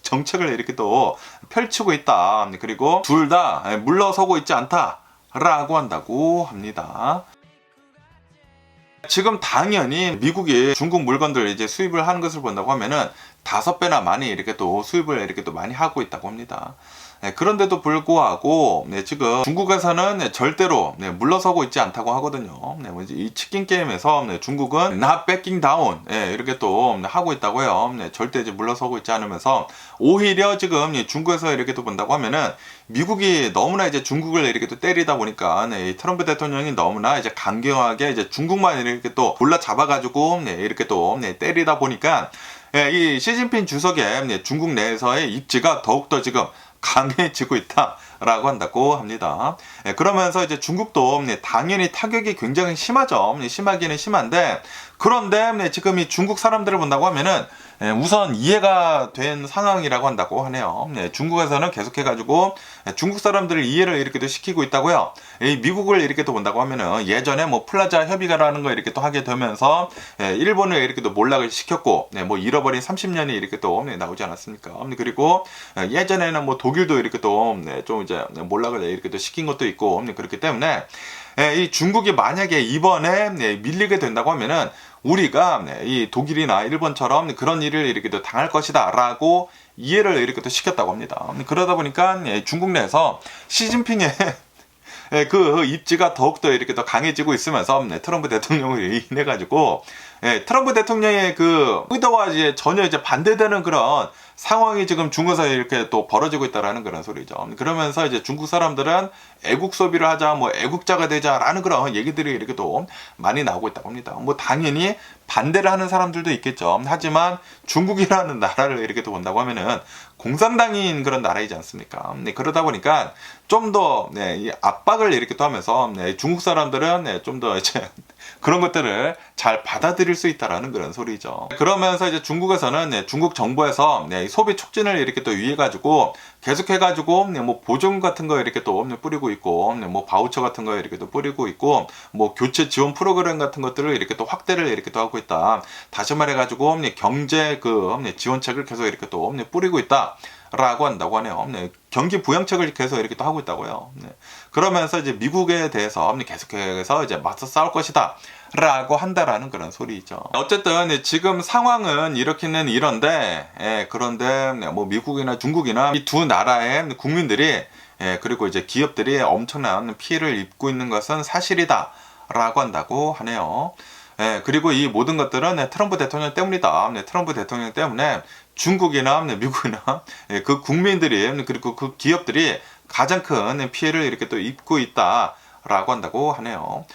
정책을 이렇게 또 펼치고 있다. 그리고 둘 다 물러서고 있지 않다라고 한다고 합니다. 지금 당연히 미국이 중국 물건들 이제 수입을 하는 것을 본다고 하면은 5배나 많이 이렇게 또 수입을 이렇게 또 많이 하고 있다고 합니다. 그런데도 불구하고 지금 중국에서는 절대로 물러서고 있지 않다고 하거든요. 이 치킨 게임에서 중국은 not backing down 이렇게 또 하고 있다고요. 절대 이제 물러서고 있지 않으면서 오히려 지금 중국에서 이렇게 또 본다고 하면은 미국이 너무나 이제 중국을 이렇게 또 때리다 보니까 이 트럼프 대통령이 너무나 이제 강경하게 이제 중국만 이렇게 또 골라 잡아가지고 이렇게 또 때리다 보니까 이 시진핑 주석의 중국 내에서의 입지가 더욱더 지금 강해지고 있다라고 한다고 합니다. 그러면서 이제 중국도 당연히 타격이 굉장히 심하죠. 심하기는 심한데, 그런데 지금 이 중국 사람들을 본다고 하면은 우선 이해가 된 상황이라고 한다고 하네요. 중국에서는 계속해가지고 중국 사람들을 이해를 이렇게 또 시키고 있다고요. 미국을 이렇게 또 본다고 하면은 예전에 뭐 플라자 협의가라는 거 이렇게 또 하게 되면서 일본을 이렇게 또 몰락을 시켰고, 뭐 잃어버린 30년이 이렇게 또 나오지 않았습니까? 그리고 예전에는 뭐 독일도 이렇게 또 좀 이제 몰락을 이렇게 또 시킨 것도 있고, 그렇기 때문에 이 중국이 만약에 이번에 밀리게 된다고 하면은 우리가 이 독일이나 일본처럼 그런 일을 이렇게 또 당할 것이다 라고 이해를 이렇게 또 시켰다고 합니다. 그러다 보니까 중국 내에서 시진핑의 그 입지가 더욱더 이렇게 더 강해지고 있으면서 트럼프 대통령을 인해 가지고 트럼프 대통령의 그 의도와 이제 전혀 이제 반대되는 그런 상황이 지금 중국에서 이렇게 또 벌어지고 있다라는 그런 소리죠. 그러면서 이제 중국 사람들은 애국 소비를 하자, 뭐 애국자가 되자라는 그런 얘기들이 이렇게 또 많이 나오고 있다고 합니다. 뭐 당연히 반대를 하는 사람들도 있겠죠. 하지만 중국이라는 나라를 이렇게 또 본다고 하면은 공산당인 그런 나라이지 않습니까? 그러다 보니까 좀 더 이 압박을 이렇게 또 하면서 중국 사람들은 좀 더 이제 그런 것들을 잘 받아들일 수 있다라는 그런 소리죠. 그러면서 이제 중국에서는 중국 정부에서 소비 촉진을 이렇게 또 위해 가지고 계속해 가지고 뭐 보조금 같은 거 이렇게 또 뿌리고 있고, 뭐 바우처 같은 거 이렇게 또 뿌리고 있고, 뭐 교체 지원 프로그램 같은 것들을 이렇게 또 확대를 이렇게 또 하고 있다. 다시 말해 가지고 경제 그 지원책을 계속 이렇게 또 뿌리고 있다. 라고 한다고 하네요. 경기 부양책을 계속 이렇게 또 하고 있다고요. 그러면서 이제 미국에 대해서 계속해서 이제 맞서 싸울 것이다. 라고 한다라는 그런 소리죠. 어쨌든 지금 상황은 이렇게는 이런데, 그런데 뭐 미국이나 중국이나 이 두 나라의 국민들이 그리고 이제 기업들이 엄청난 피해를 입고 있는 것은 사실이다. 라고 한다고 하네요. 그리고 이 모든 것들은 트럼프 대통령 때문이다. 트럼프 대통령 때문에 중국이나 미국이나 그 국민들이 그리고 그 기업들이 가장 큰 피해를 이렇게 또 입고 있다라고 한다고 하네요.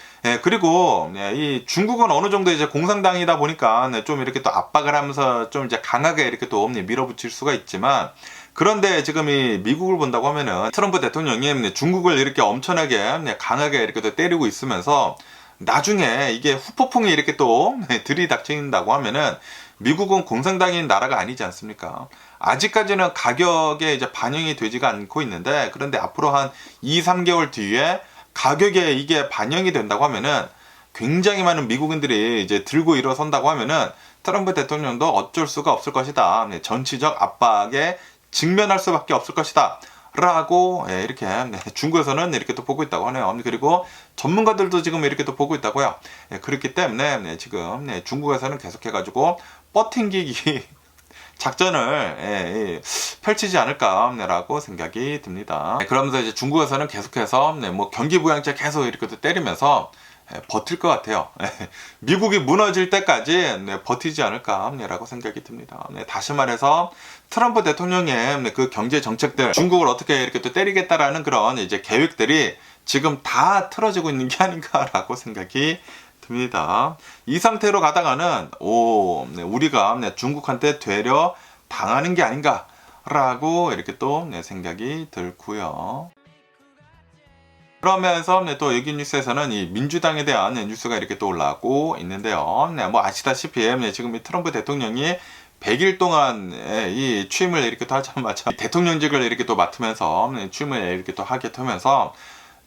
그리고 이 중국은 어느 정도 이제 공산당이다 보니까 좀 이렇게 또 압박을 하면서 좀 이제 강하게 이렇게 또 밀어붙일 수가 있지만, 그런데 지금 이 미국을 본다고 하면은 트럼프 대통령이 중국을 이렇게 엄청나게 강하게 이렇게 또 때리고 있으면서 나중에 이게 후폭풍이 이렇게 또 들이닥친다고 하면은 미국은 공산당인 나라가 아니지 않습니까? 아직까지는 가격에 이제 반영이 되지가 않고 있는데, 그런데 앞으로 한 2, 3개월 뒤에 가격에 이게 반영이 된다고 하면은 굉장히 많은 미국인들이 이제 들고 일어선다고 하면은 트럼프 대통령도 어쩔 수가 없을 것이다. 정치적 압박에 직면할 수밖에 없을 것이다. 라고 이렇게 중국에서는 이렇게 또 보고 있다고 하네요. 그리고 전문가들도 지금 이렇게 또 보고 있다고요. 그렇기 때문에 지금 중국에서는 계속해가지고 버팅기기 작전을 펼치지 않을까라고 생각이 듭니다. 그러면서 이제 중국에서는 계속해서 뭐 경기부양책 계속 이렇게 또 때리면서 버틸 것 같아요. 미국이 무너질 때까지 버티지 않을까라고 생각이 듭니다. 다시 말해서 트럼프 대통령의 그 경제 정책들, 중국을 어떻게 이렇게 또 때리겠다라는 그런 이제 계획들이 지금 다 틀어지고 있는 게 아닌가라고 생각이 듭니다. 이 상태로 가다가는 우리가 중국한테 되려 당하는 게 아닌가라고 이렇게 또 생각이 들고요. 그러면서 또 여기 뉴스에서는 이 민주당에 대한 뉴스가 이렇게 또 올라오고 있는데요. 뭐 아시다시피 지금 이 트럼프 대통령이 100일 동안 이 취임을 이렇게 또 하자마자 대통령직을 이렇게 또 맡으면서 취임을 이렇게 또 하게 되면서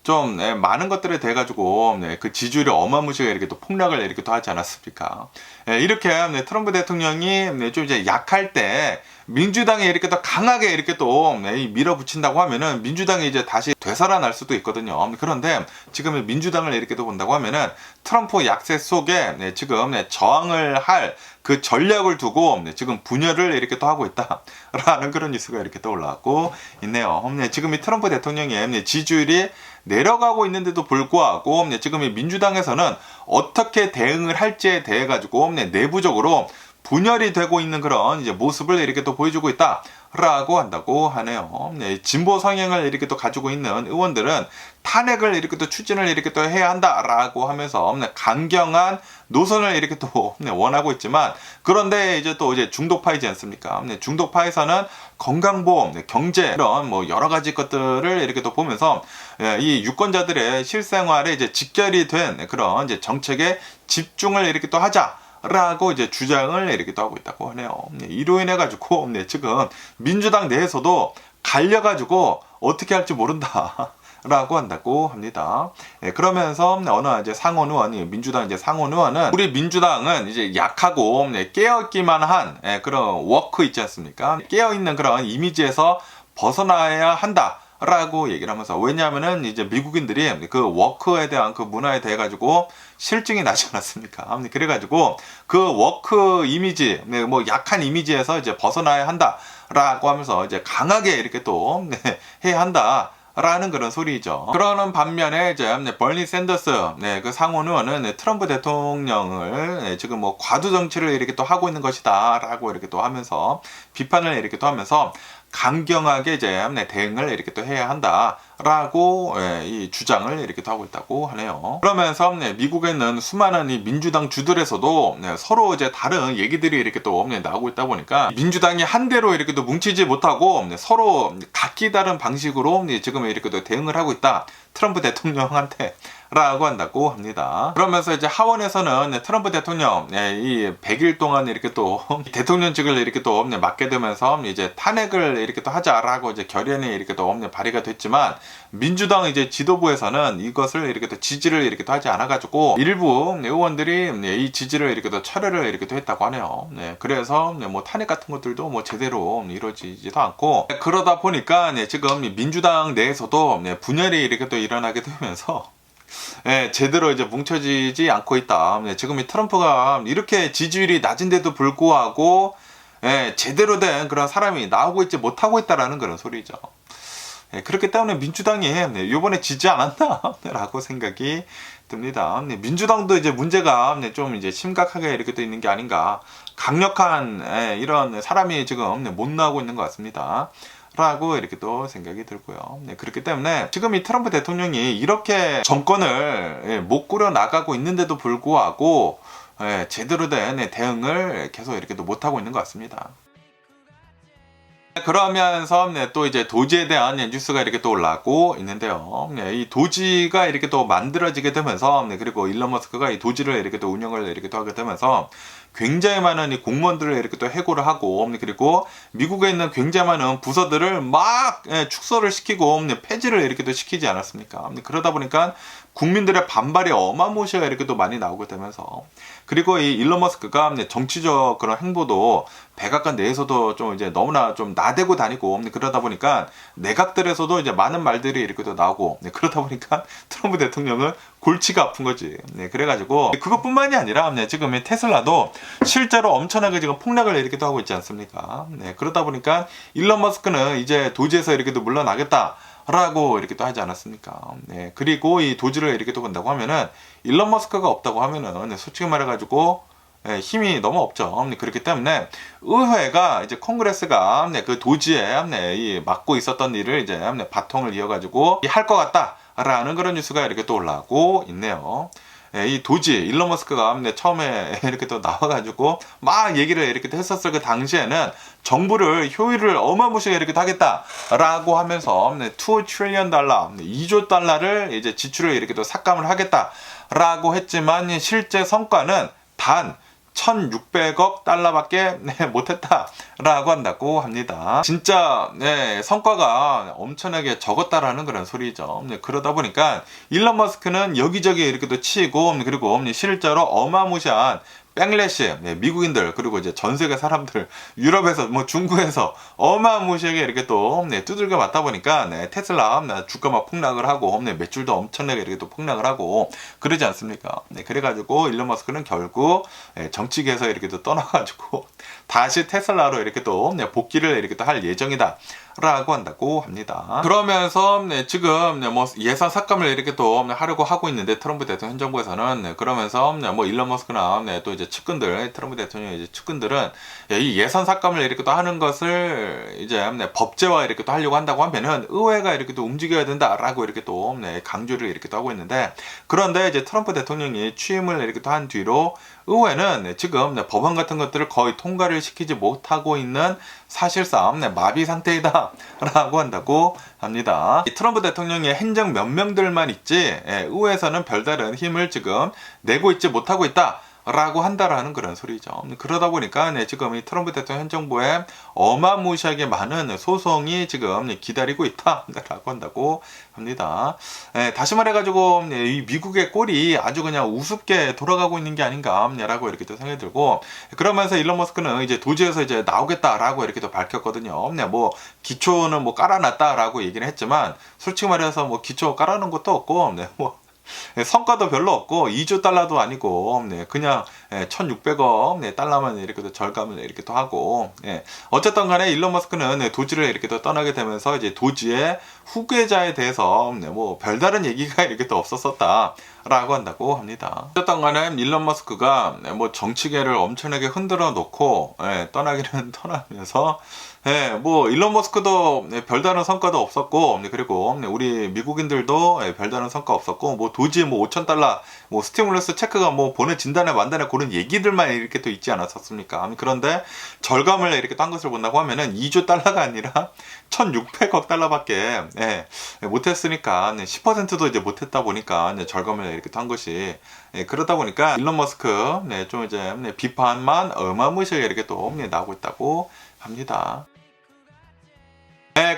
좀 많은 것들에 대해 가지고 그 지지율이 어마무시하게 이렇게 또 폭락을 이렇게 또 하지 않았습니까? 이렇게 트럼프 대통령이 좀 이제 약할 때 민주당이 이렇게 또 강하게 이렇게 또 밀어붙인다고 하면은 민주당이 이제 다시 되살아날 수도 있거든요. 그런데 지금 민주당을 이렇게 또 본다고 하면은 트럼프 약세 속에 지금 저항을 할 그 전략을 두고 지금 분열을 이렇게 또 하고 있다라는 그런 뉴스가 이렇게 또 올라오고 있네요. 지금 이 트럼프 대통령의 지지율이 내려가고 있는데도 불구하고 지금 이 민주당에서는 어떻게 대응을 할지에 대해 가지고 내부적으로 분열이 되고 있는 그런 이제 모습을 이렇게 또 보여주고 있다. 라고 한다고 하네요. 네, 진보 성향을 이렇게 또 가지고 있는 의원들은 탄핵을 이렇게 또 추진을 이렇게 또 해야 한다라고 하면서 강경한 노선을 이렇게 또 원하고 있지만, 그런데 이제 또 이제 중독파이지 않습니까? 중독파에서는 건강보험, 경제 이런 뭐 여러 가지 것들을 이렇게 또 보면서 이 유권자들의 실생활에 이제 직결이 된 그런 이제 정책에 집중을 이렇게 또 하자. 라고 이제 주장을 이렇게 또 하고 있다고 하네요. 이로 인해 가지고 지금 민주당 내에서도 갈려가지고 어떻게 할지 모른다. 라고 한다고 합니다. 그러면서 어느 이제 상원 의원이, 민주당 이제 상원 의원은, 우리 민주당은 이제 약하고 깨어있기만 한 그런 워크 있지 않습니까? 깨어있는 그런 이미지에서 벗어나야 한다. 라고 얘기를 하면서, 왜냐하면은 이제 미국인들이 그 워크에 대한 그 문화에 대해 가지고 실증이 나지 않았습니까? 그래가지고 그 워크 이미지, 뭐 약한 이미지에서 이제 벗어나야 한다라고 하면서 이제 강하게 이렇게 또 해야 한다. 라는 그런 소리죠. 그러는 반면에 이제 벌니 샌더스 그 상원 의원은 트럼프 대통령을 지금 뭐 과도 정치를 이렇게 또 하고 있는 것이다라고 이렇게 또 하면서 비판을 이렇게 또 하면서 강경하게 이제 대응을 이렇게 또 해야 한다라고 이 주장을 이렇게 또 하고 있다고 하네요. 그러면서 미국에 있는 수많은 이 민주당 주들에서도 서로 이제 다른 얘기들이 이렇게 또 나오고 있다 보니까 민주당이 한대로 이렇게 또 뭉치지 못하고 서로 각기 다른 방식으로 지금 이렇게 또 대응을 하고 있다. 트럼프 대통령한테 라고 한다고 합니다. 그러면서 이제 하원에서는 트럼프 대통령 이 100일 동안 이렇게 또 대통령직을 이렇게 또 맡게 되면서 이제 탄핵을 이렇게 또 하자라고 이제 결연이 이렇게 또 발의가 됐지만, 민주당 이제 지도부에서는 이것을 이렇게 또 지지를 이렇게 또 하지 않아가지고 일부 의원들이 이 지지를 이렇게 또 철회를 이렇게 또 했다고 하네요. 그래서 뭐 탄핵 같은 것들도 뭐 제대로 이루어지지도 않고, 그러다 보니까 지금 민주당 내에서도 분열이 이렇게 또 일어나게 되면서 제대로 이제 뭉쳐지지 않고 있다. 지금 이 트럼프가 이렇게 지지율이 낮은데도 불구하고 제대로 된 그런 사람이 나오고 있지 못하고 있다라는 그런 소리죠. 그렇기 때문에 민주당이 이번에 지지 않았나 라고 생각이 듭니다. 민주당도 이제 문제가 좀 이제 심각하게 이렇게 또 있는 게 아닌가, 강력한 이런 사람이 지금 못 나오고 있는 것 같습니다. 라고 이렇게 또 생각이 들고요. 그렇기 때문에 지금 이 트럼프 대통령이 이렇게 정권을 못 꾸려 나가고 있는데도 불구하고 제대로 된 대응을 계속 이렇게 또 못하고 있는 것 같습니다. 그러면서 또 이제 도지에 대한 뉴스가 이렇게 또 올라오고 있는데요. 이 도지가 이렇게 또 만들어지게 되면서, 그리고 일론 머스크가 이 도지를 이렇게 또 운영을 이렇게 또 하게 되면서 굉장히 많은 이 공무원들을 이렇게 또 해고를 하고, 그리고 미국에 있는 굉장히 많은 부서들을 막 축소를 시키고 폐지를 이렇게 또 시키지 않았습니까? 그러다 보니까 국민들의 반발이 어마무시하게 이렇게 또 많이 나오게 되면서, 그리고 이 일론 머스크가 정치적 그런 행보도 백악관 내에서도 좀 이제 너무나 좀 나대고 다니고, 그러다 보니까 내각들에서도 이제 많은 말들이 이렇게 또 나오고, 그러다 보니까 트럼프 대통령은 골치가 아픈 거지. 그래가지고 그것뿐만이 아니라 지금 테슬라도 실제로 엄청나게 지금 폭락을 이렇게 또 하고 있지 않습니까? 그러다 보니까 일론 머스크는 이제 도지에서 이렇게 또 물러나겠다. 라고 이렇게 또 하지 않았습니까? 그리고 이 도지를 이렇게 또 본다고 하면은 일론 머스크가 없다고 하면은 솔직히 말해가지고 힘이 너무 없죠. 그렇기 때문에 의회가 이제 콩그레스가 그 도지에 이 맡고 있었던 일을 이제 바통을 이어가지고 할 것 같다라는 그런 뉴스가 이렇게 또 올라오고 있네요. 이 도지, 일론 머스크가 처음에 이렇게 또 나와가지고 막 얘기를 이렇게 했었을 그 당시에는 정부를 효율을 어마무시하게 이렇게 하겠다라고 하면서 $2 trillion, 2조 달러를 이제 지출을 이렇게 또 삭감을 하겠다라고 했지만 실제 성과는 단 1,600억 달러밖에 못했다라고 한다고 합니다. 진짜 성과가 엄청나게 적었다라는 그런 소리죠. 그러다 보니까 일론 머스크는 여기저기 이렇게 또 치이고, 그리고 실제로 어마무시한 백래시, 미국인들, 그리고 이제 전 세계 사람들, 유럽에서, 뭐 중국에서 어마무시하게 이렇게 또 두들겨 맞다 보니까 테슬라 주가 막 폭락을 하고, 매출도 엄청나게 이렇게 또 폭락을 하고 그러지 않습니까? 그래가지고 일론 머스크는 결국 정치계에서 이렇게 또 떠나가지고 다시 테슬라로 이렇게 또 복귀를 이렇게 또 할 예정이다 라고 한다고 합니다. 그러면서 지금 뭐 예산 삭감을 이렇게 또 하려고 하고 있는데 트럼프 대통령 행정부에서는 그러면서 뭐 일론 머스크나 또 이제 측근들 트럼프 대통령의 이제 측근들은 이 예산 삭감을 이렇게 또 하는 것을 이제 법제화 이렇게 또 하려고 한다고 하면은 의회가 이렇게 또 움직여야 된다라고 이렇게 또 강조를 이렇게 또 하고 있는데, 그런데 이제 트럼프 대통령이 취임을 이렇게 또 한 뒤로 의회는 지금 법안 같은 것들을 거의 통과를 시키지 못하고 있는 사실상 마비 상태이다 라고 한다고 합니다. 트럼프 대통령의 행정 명령들만 있지 의회에서는 별다른 힘을 지금 내고 있지 못하고 있다 라고 한다라는 그런 소리죠. 그러다 보니까 지금 이 트럼프 대통령 행정부에 어마무시하게 많은 소송이 지금 기다리고 있다라고 한다고 합니다. 다시 말해가지고 이 미국의 꼴이 아주 그냥 우습게 돌아가고 있는 게 아닌가라고 이렇게 또 생각이 들고, 그러면서 일론 머스크는 이제 도지에서 이제 나오겠다라고 이렇게 또 밝혔거든요. 뭐 기초는 뭐 깔아놨다라고 얘기를 했지만 솔직히 말해서 뭐 기초 깔아놓은 것도 없고 뭐 성과도 별로 없고 2조 달러도 아니고 그냥 1,600억 달러만 이렇게 또 절감을 이렇게 또 하고, 어쨌든 간에 일론 머스크는 도지를 이렇게 또 떠나게 되면서 이제 도지의 후계자에 대해서 뭐 별다른 얘기가 이렇게 또 없었었다 라고 한다고 합니다. 어쨌든 간에 일론 머스크가 뭐 정치계를 엄청나게 흔들어 놓고 떠나기는 떠나면서 뭐 일론 머스크도 별다른 성과도 없었고, 그리고 우리 미국인들도 별다른 성과 없었고, 뭐 도지 뭐 5,000달러 뭐 스티뮬러스 체크가 뭐 보내진다네 만다네 그런 얘기들만 이렇게 또 있지 않았었습니까? 그런데 절감을 이렇게 또 한 것을 본다고 하면은 2조 달러가 아니라 1,600억 달러밖에 못했으니까 10%도 이제 못했다 보니까 절감을 이렇게 또 한 것이, 그러다 보니까 일론 머스크 좀 이제 비판만 어마무시하게 이렇게 또 나오고 있다고 합니다.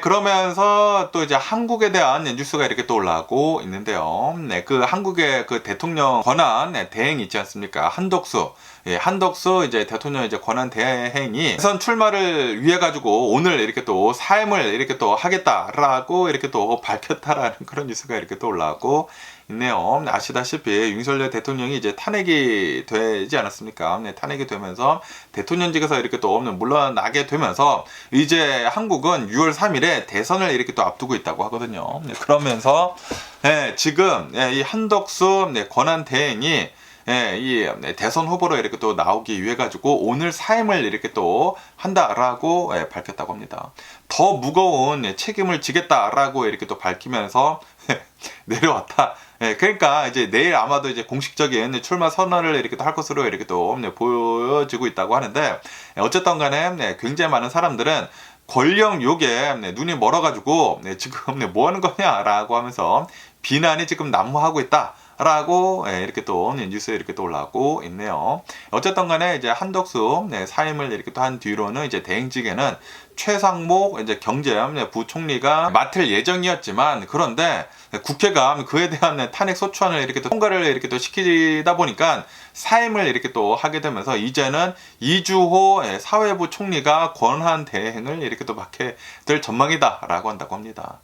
그러면서 또 이제 한국에 대한 뉴스가 이렇게 또 올라오고 있는데요. 그 한국의 그 대통령 권한 대행 있지 않습니까? 한덕수. 한덕수 이제 대통령 이제 권한 대행이 대선 출마를 위해 가지고 오늘 이렇게 또 사임을 이렇게 또 하겠다라고 이렇게 또 밝혔다라는 그런 뉴스가 이렇게 또 올라오고 있네요. 아시다시피 윤석열 대통령이 이제 탄핵이 되지 않았습니까? 탄핵이 되면서 대통령직에서 이렇게 또 물러나게 되면서 이제 한국은 6월 3일에 대선을 이렇게 또 앞두고 있다고 하거든요. 그러면서 지금 이 한덕수 권한 대행이 이 대선 후보로 이렇게 또 나오기 위해 가지고 오늘 사임을 이렇게 또 한다라고 밝혔다고 합니다. 더 무거운 책임을 지겠다라고 이렇게 또 밝히면서 내려왔다. 그러니까 이제 내일 아마도 이제 공식적인 출마 선언을 이렇게 또 할 것으로 이렇게 또 보여지고 있다고 하는데, 어쨌든 간에 굉장히 많은 사람들은 권력 욕에 눈이 멀어가지고 지금 뭐 하는 거냐라고 하면서 비난이 지금 난무하고 있다. 라고 이렇게 또 뉴스에 이렇게 또 올라오고 있네요. 어쨌든 간에 이제 한덕수 사임을 이렇게 또 한 뒤로는 이제 대행직에는 최상목 이제 경제부총리가 맡을 예정이었지만, 그런데 국회가 그에 대한 탄핵 소추안을 이렇게 또 통과를 이렇게 또 시키다 보니까 사임을 이렇게 또 하게 되면서 이제는 이주호 사회부 총리가 권한 대행을 이렇게 또 맡게 될 전망이다라고 한다고 합니다.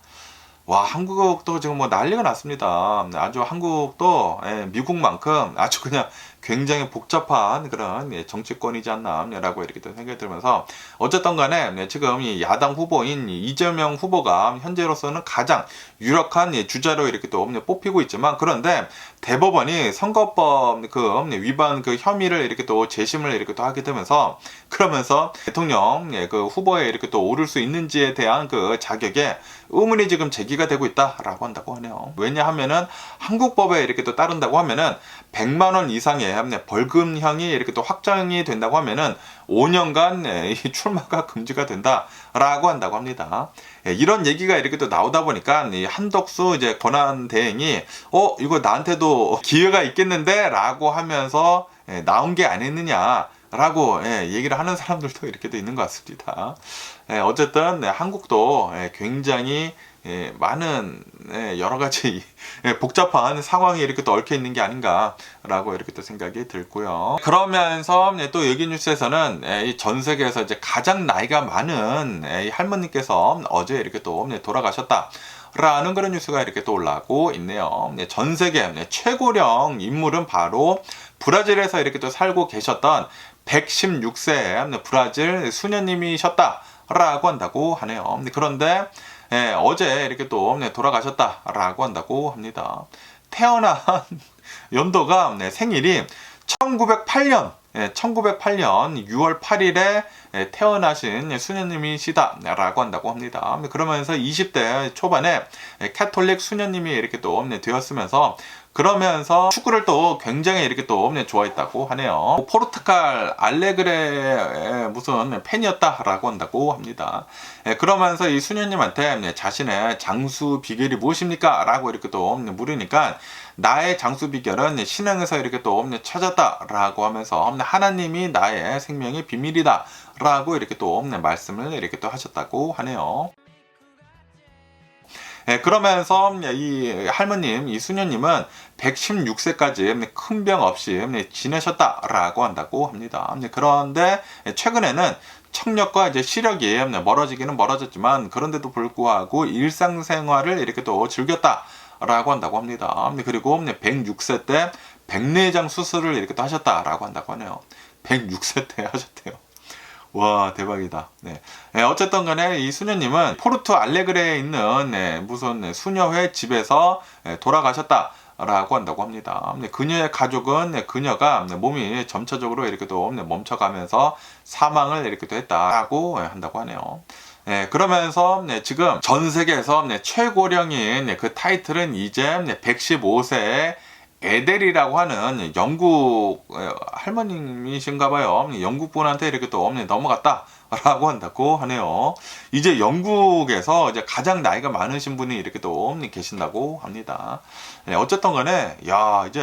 와, 한국도 지금 뭐 난리가 났습니다. 아주 한국도 미국만큼 아주 그냥 굉장히 복잡한 그런 정치권이지 않나라고 이렇게 또 생각이 들면서, 어쨌든 간에 지금 이 야당 후보인 이재명 후보가 현재로서는 가장 유력한 주자로 이렇게 또 뽑히고 있지만, 그런데 대법원이 선거법 그 위반 그 혐의를 이렇게 또 재심을 이렇게 또 하게 되면서, 그러면서 대통령 그 후보에 이렇게 또 오를 수 있는지에 대한 그 자격에 의문이 지금 제기가 되고 있다라고 한다고 하네요. 왜냐하면은 한국법에 이렇게 또 따른다고 하면은 100만 원 이상의 벌금형이 이렇게 또 확정이 된다고 하면은 5년간 이 출마가 금지가 된다라고 한다고 합니다. 이런 얘기가 이렇게 또 나오다 보니까 이 한덕수 이제 권한 대행이 이거 나한테도 기회가 있겠는데라고 하면서 나온 게 아니느냐. 라고 얘기를 하는 사람들도 이렇게도 있는 것 같습니다. 어쨌든 한국도 굉장히 많은 여러 가지 복잡한 상황이 이렇게 또 얽혀 있는 게 아닌가라고 이렇게 또 생각이 들고요. 그러면서 또 여기 뉴스에서는 전 세계에서 이제 가장 나이가 많은 이 할머니께서 어제 이렇게 또 돌아가셨다. 라는 그런 뉴스가 이렇게 또 올라오고 있네요. 전 세계 최고령 인물은 바로 브라질에서 이렇게 또 살고 계셨던 116세 브라질 수녀님이셨다 라고 한다고 하네요. 그런데 어제 이렇게 또 돌아가셨다라고 한다고 합니다. 태어난 연도가 생일이 1908년 1908년 6월 8일에 태어나신 수녀님이시다라고 한다고 합니다. 그러면서 20대 초반에 캐톨릭 수녀님이 이렇게 또 되었으면서 그러면서 축구를 또 굉장히 이렇게 또 좋아했다고 하네요. 포르투갈 알레그레의 무슨 팬이었다라고 한다고 합니다. 그러면서 이 수녀님한테 자신의 장수 비결이 무엇입니까? 라고 이렇게 또 물으니까 나의 장수 비결은 신앙에서 이렇게 또 찾았다라고 하면서 하나님이 나의 생명의 비밀이다 라고 이렇게 또 말씀을 이렇게 또 하셨다고 하네요. 그러면서 이 할머님, 이 수녀님은 116세까지 큰 병 없이 지내셨다라고 한다고 합니다. 그런데 최근에는 청력과 이제 시력이 멀어지기는 멀어졌지만 그런데도 불구하고 일상생활을 이렇게 또 즐겼다라고 한다고 합니다. 그리고 106세 때 백내장 수술을 이렇게 또 하셨다라고 한다고 하네요. 106세 때 하셨대요. 와, 대박이다. 어쨌든 간에 이 수녀님은 포르투 알레그레에 있는 무슨 수녀회 집에서 돌아가셨다라고 한다고 합니다. 그녀의 가족은 그녀가 몸이 점차적으로 이렇게 또 멈춰가면서 사망을 이렇게 또 했다라고 한다고 하네요. 그러면서 지금 전 세계에서 최고령인 그 타이틀은 이제 115세의 에델이라고 하는 영국 할머님이신가 봐요. 영국 분한테 이렇게 또 넘어갔다라고 한다고 하네요. 이제 영국에서 이제 가장 나이가 많으신 분이 이렇게 또 계신다고 합니다. 어쨌든 간에, 야, 이제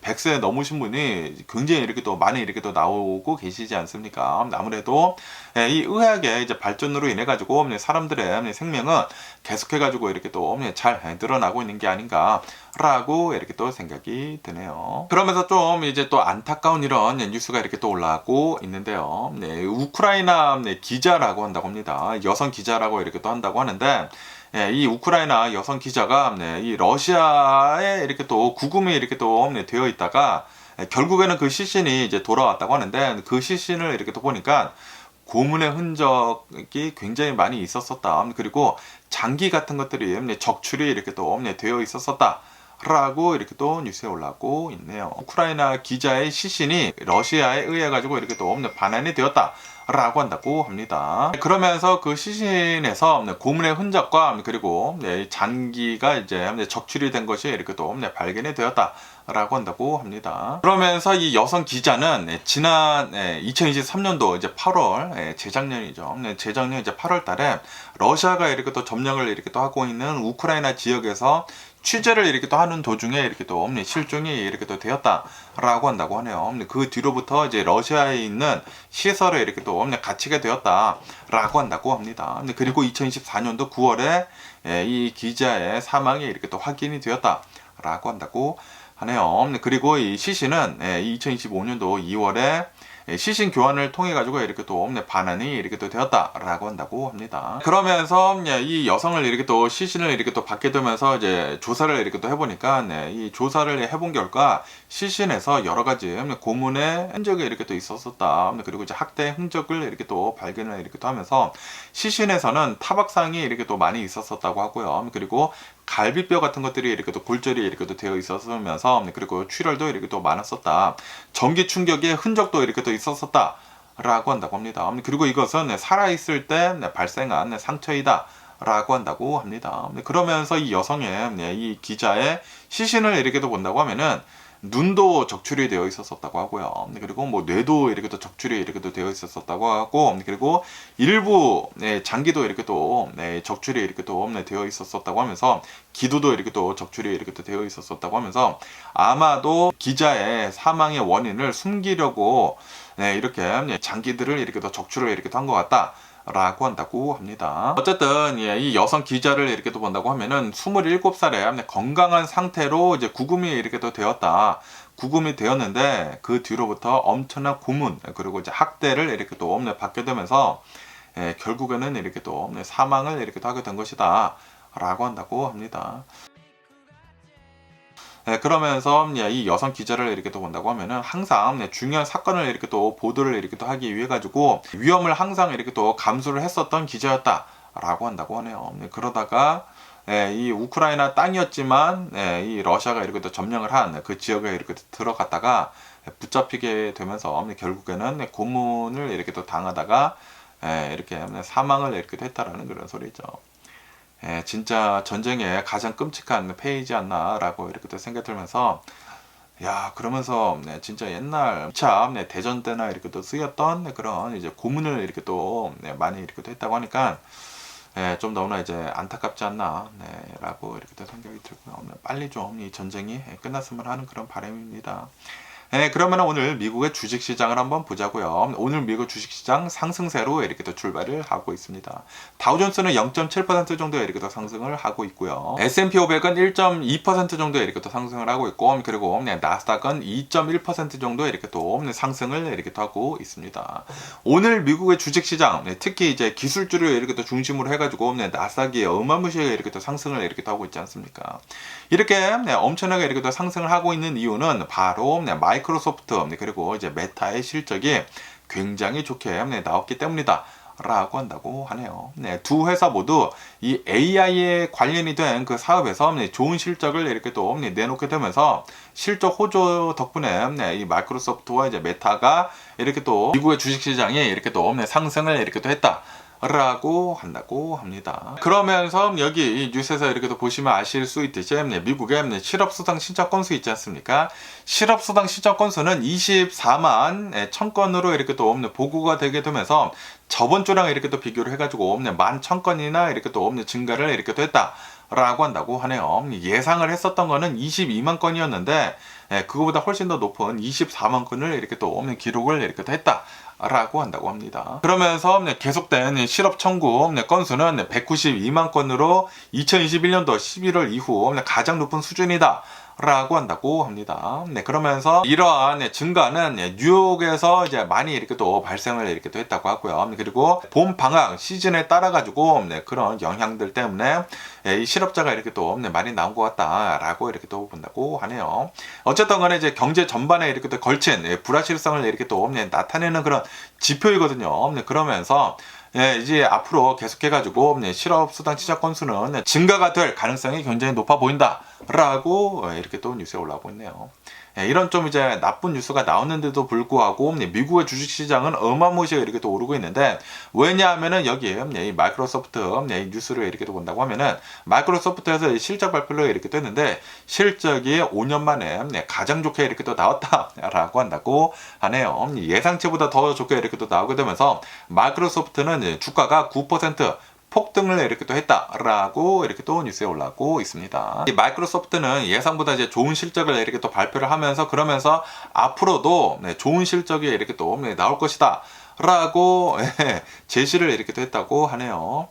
100세 넘으신 분이 굉장히 이렇게 또 많이 이렇게 또 나오고 계시지 않습니까? 아무래도 이 의학의 이제 발전으로 인해가지고 사람들의 생명은 계속해가지고 이렇게 또 잘 늘어나고 있는 게 아닌가. 라고 이렇게 또 생각이 드네요. 그러면서 좀 이제 또 안타까운 이런 뉴스가 이렇게 또 올라오고 있는데요. 우크라이나 기자라고 한다고 합니다. 여성 기자라고 이렇게 또 한다고 하는데, 이 우크라이나 여성 기자가 이 러시아에 이렇게 또 구금이 이렇게 또 되어 있다가 결국에는 그 시신이 이제 돌아왔다고 하는데 그 시신을 이렇게 또 보니까 고문의 흔적이 굉장히 많이 있었었다. 그리고 장기 같은 것들이 적출이 이렇게 또 되어 있었었다. 라고 이렇게 또 뉴스에 올라오고 있네요. 우크라이나 기자의 시신이 러시아에 의해 가지고 이렇게 또 반환이 되었다 라고 한다고 합니다. 그러면서 그 시신에서 고문의 흔적과 그리고 장기가 이제 적출이 된 것이 이렇게 또 발견이 되었다 라고 한다고 합니다. 그러면서 이 여성 기자는 지난 2023년도 이제 8월 재작년이죠. 재작년 이제 8월 달에 러시아가 이렇게 또 점령을 이렇게 또 하고 있는 우크라이나 지역에서 취재를 이렇게 또 하는 도중에 이렇게 또 실종이 이렇게 또 되었다라고 한다고 하네요. 그 뒤로부터 이제 러시아에 있는 시설에 이렇게 또 갇히게 되었다라고 한다고 합니다. 그리고 2024년도 9월에 이 기자의 사망이 이렇게 또 확인이 되었다라고 한다고 하네요. 그리고 이 시신은 2025년도 2월에 시신 교환을 통해 가지고 이렇게 또 반환이 이렇게 또 되었다라고 한다고 합니다. 그러면서 이 여성을 이렇게 또 시신을 이렇게 또 받게 되면서 이제 조사를 이렇게 또 해보니까 이 조사를 해본 결과 시신에서 여러 가지 고문의 흔적이 이렇게 또 있었었다. 그리고 이제 학대 흔적을 이렇게 또 발견을 이렇게 또 하면서 시신에서는 타박상이 이렇게 또 많이 있었었다고 하고요. 그리고 갈비뼈 같은 것들이 이렇게 또 골절이 이렇게 또 되어 있었으면서 그리고 출혈도 이렇게 또 많았었다. 전기 충격의 흔적도 이렇게 또 있었었다. 라고 한다고 합니다. 그리고 이것은 살아있을 때 발생한 상처이다. 라고 한다고 합니다. 그러면서 이 여성의 이 기자의 시신을 이렇게 또 본다고 하면은 눈도 적출이 되어 있었다고 하고요. 그리고 뭐 뇌도 이렇게 또 적출이 이렇게 또 되어 있었다고 하고, 그리고 일부 장기도 이렇게 또 적출이 이렇게 또 되어 있었다고 하면서 기도도 이렇게 또 적출이 이렇게 또 되어 있었다고 하면서 아마도 기자의 사망의 원인을 숨기려고 이렇게 장기들을 이렇게 또 적출을 이렇게 한 것 같다. 라고 한다고 합니다. 어쨌든 이 여성 기자를 이렇게 또 본다고 하면은 27살에 건강한 상태로 이제 구금이 이렇게 또 되었다. 구금이 되었는데 그 뒤로부터 엄청난 고문 그리고 이제 학대를 이렇게 또 받게 되면서 결국에는 이렇게 또 사망을 이렇게 또 하게 된 것이다. 라고 한다고 합니다. 그러면서 이 여성 기자를 이렇게 또 본다고 하면은 항상 중요한 사건을 이렇게 또 보도를 이렇게 또 하기 위해 가지고 위험을 항상 이렇게 또 감수를 했었던 기자였다라고 한다고 하네요. 그러다가 이 우크라이나 땅이었지만 이 러시아가 이렇게 또 점령을 한 그 지역에 이렇게 들어갔다가 붙잡히게 되면서 결국에는 고문을 이렇게 또 당하다가 이렇게 사망을 이렇게 했다라는 그런 소리죠. 진짜 전쟁의 가장 끔찍한 페이지 않나라고 이렇게 또 생각 들면서 야 그러면서 진짜 옛날 참 대전 때나 이렇게 또 쓰였던 그런 이제 고문을 이렇게 또 많이 이렇게 또 했다고 하니까 좀 너무나 이제 안타깝지 않나 라고 이렇게 또 생각이 들고요. 빨리 좀 이 전쟁이 끝났으면 하는 그런 바람입니다. 그러면 오늘 미국의 주식시장을 한번 보자고요. 오늘 미국 주식시장 상승세로 이렇게 또 출발을 하고 있습니다. 다우존스는 0.7% 정도 이렇게 또 상승을 하고 있고요. S&P 500은 1.2% 정도 이렇게 또 상승을 하고 있고, 그리고 나스닥은 2.1% 정도 이렇게 또 상승을 이렇게 또 하고 있습니다. 오늘 미국의 주식시장, 특히 이제 기술주를 이렇게 또 중심으로 해가지고 나스닥이 어마무시하게 이렇게 또 상승을 이렇게 또 하고 있지 않습니까? 이렇게 엄청나게 이렇게 또 상승을 하고 있는 이유는 바로 마이크로소프트 그리고 이제 메타의 실적이 굉장히 좋게 나왔기 때문이다 라고 한다고 하네요. 두 회사 모두 이 AI에 관련이 된 그 사업에서 좋은 실적을 이렇게 또 내놓게 되면서 실적 호조 덕분에 이 마이크로소프트와 이제 메타가 이렇게 또 미국의 주식시장에 이렇게 또 상승을 이렇게 또 했다 라고 한다고 합니다. 그러면서 여기 이 뉴스에서 이렇게 또 보시면 아실 수 있듯이 미국의 실업수당 신청 건수 있지 않습니까? 실업수당 신청 건수는 24만 1000건으로 이렇게 또 보고가 되게 되면서 저번 주랑 이렇게 또 비교를 해가지고 11,000건이나 이렇게 또 증가를 이렇게 또 했다 라고 한다고 하네요. 예상을 했었던 거는 22만 건이었는데 그거보다 훨씬 더 높은 24만 건을 이렇게 또 기록을 이렇게 또 했다 라고 한다고 합니다. 그러면서 계속된 실업 청구 건수는 192만 건으로 2021년도 11월 이후 가장 높은 수준이다 라고 한다고 합니다. 그러면서 이러한 증가는 뉴욕에서 이제 많이 이렇게 또 발생을 이렇게 또 했다고 하고요. 그리고 봄 방학 시즌에 따라 가지고 그런 영향들 때문에 이 실업자가 이렇게 또 많이 나온 것 같다라고 이렇게 또 본다고 하네요. 어쨌든 간에 이제 경제 전반에 이렇게 또 걸친 불확실성을 이렇게 또 나타내는 그런 지표이거든요. 그러면서 이제 앞으로 계속해가지고 실업수당 시작 건수는 증가가 될 가능성이 굉장히 높아 보인다 라고 이렇게 또 뉴스에 올라오고 있네요. 이런 좀 이제 나쁜 뉴스가 나왔는데도 불구하고 미국의 주식시장은 어마무시하게 이렇게 또 오르고 있는데, 왜냐하면은 여기에 이 마이크로소프트 이 뉴스를 이렇게 또 본다고 하면은 마이크로소프트에서 실적 발표를 이렇게 됐는데 실적이 5년 만에 가장 좋게 이렇게 또 나왔다라고 한다고 하네요. 예상치보다 더 좋게 이렇게 또 나오게 되면서 마이크로소프트는 주가가 9% 폭등을 이렇게 또 했다라고 이렇게 또 뉴스에 올라오고 있습니다. 이 마이크로소프트는 예상보다 이제 좋은 실적을 이렇게 또 발표를 하면서 그러면서 앞으로도 좋은 실적이 이렇게 또 나올 것이다 라고 제시를 이렇게 또 했다고 하네요.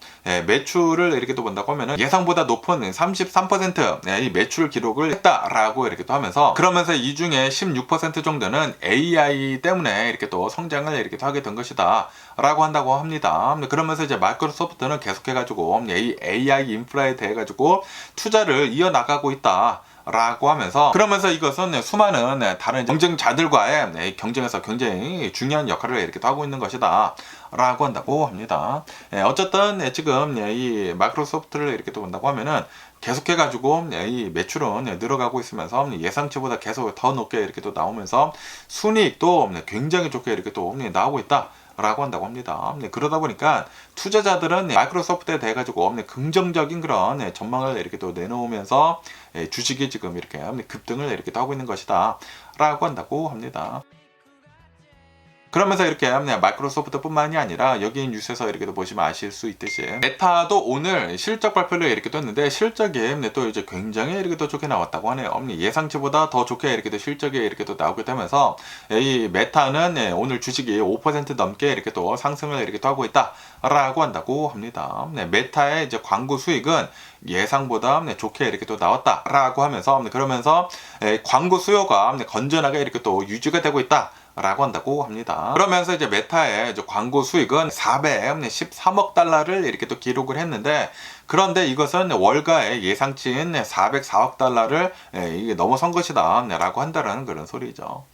매출을 이렇게 또 본다고 하면은 예상보다 높은 33% 이 매출 기록을 했다라고 이렇게 또 하면서, 그러면서 이 중에 16% 정도는 AI 때문에 이렇게 또 성장을 이렇게 또 하게 된 것이다 라고 한다고 합니다. 그러면서 이제 마이크로소프트는 계속해가지고 이 AI 인프라에 대해 가지고 투자를 이어나가고 있다 라고 하면서, 그러면서 이것은 수많은 다른 경쟁자들과의 경쟁에서 굉장히 중요한 역할을 이렇게 하고 있는 것이다 라고 한다고 합니다. 어쨌든 지금 이 마이크로소프트를 이렇게 또 본다고 하면은 계속해가지고 이 매출은 늘어가고 있으면서 예상치보다 계속 더 높게 이렇게 또 나오면서 순이익도 굉장히 좋게 이렇게 또 나오고 있다 라고 한다고 합니다. 그러다 보니까 투자자들은 마이크로소프트에 대해 가지고 긍정적인 그런 전망을 이렇게 또 내놓으면서 주식이 지금 이렇게 급등을 이렇게 하고 있는 것이다 라고 한다고 합니다. 그러면서 이렇게 마이크로소프트 뿐만이 아니라 여기 뉴스에서 이렇게 또 보시면 아실 수 있듯이 메타도 오늘 실적 발표를 이렇게 떴는데 실적이 또 이제 굉장히 이렇게 또 좋게 나왔다고 하네요. 예상치보다 더 좋게 이렇게 또 실적이 이렇게 또 나오게 되면서 이 메타는 오늘 주식이 5% 넘게 이렇게 또 상승을 이렇게 또 하고 있다 라고 한다고 합니다. 메타의 이제 광고 수익은 예상보다 좋게 이렇게 또 나왔다 라고 하면서, 그러면서 광고 수요가 건전하게 이렇게 또 유지가 되고 있다 라고 한다고 합니다. 그러면서 이제 메타의 이제 광고 수익은 413억 달러를 이렇게 또 기록을 했는데, 그런데 이것은 월가의 예상치인 404억 달러를 이게 넘어선 것이다 라고 한다라는 그런 소리죠.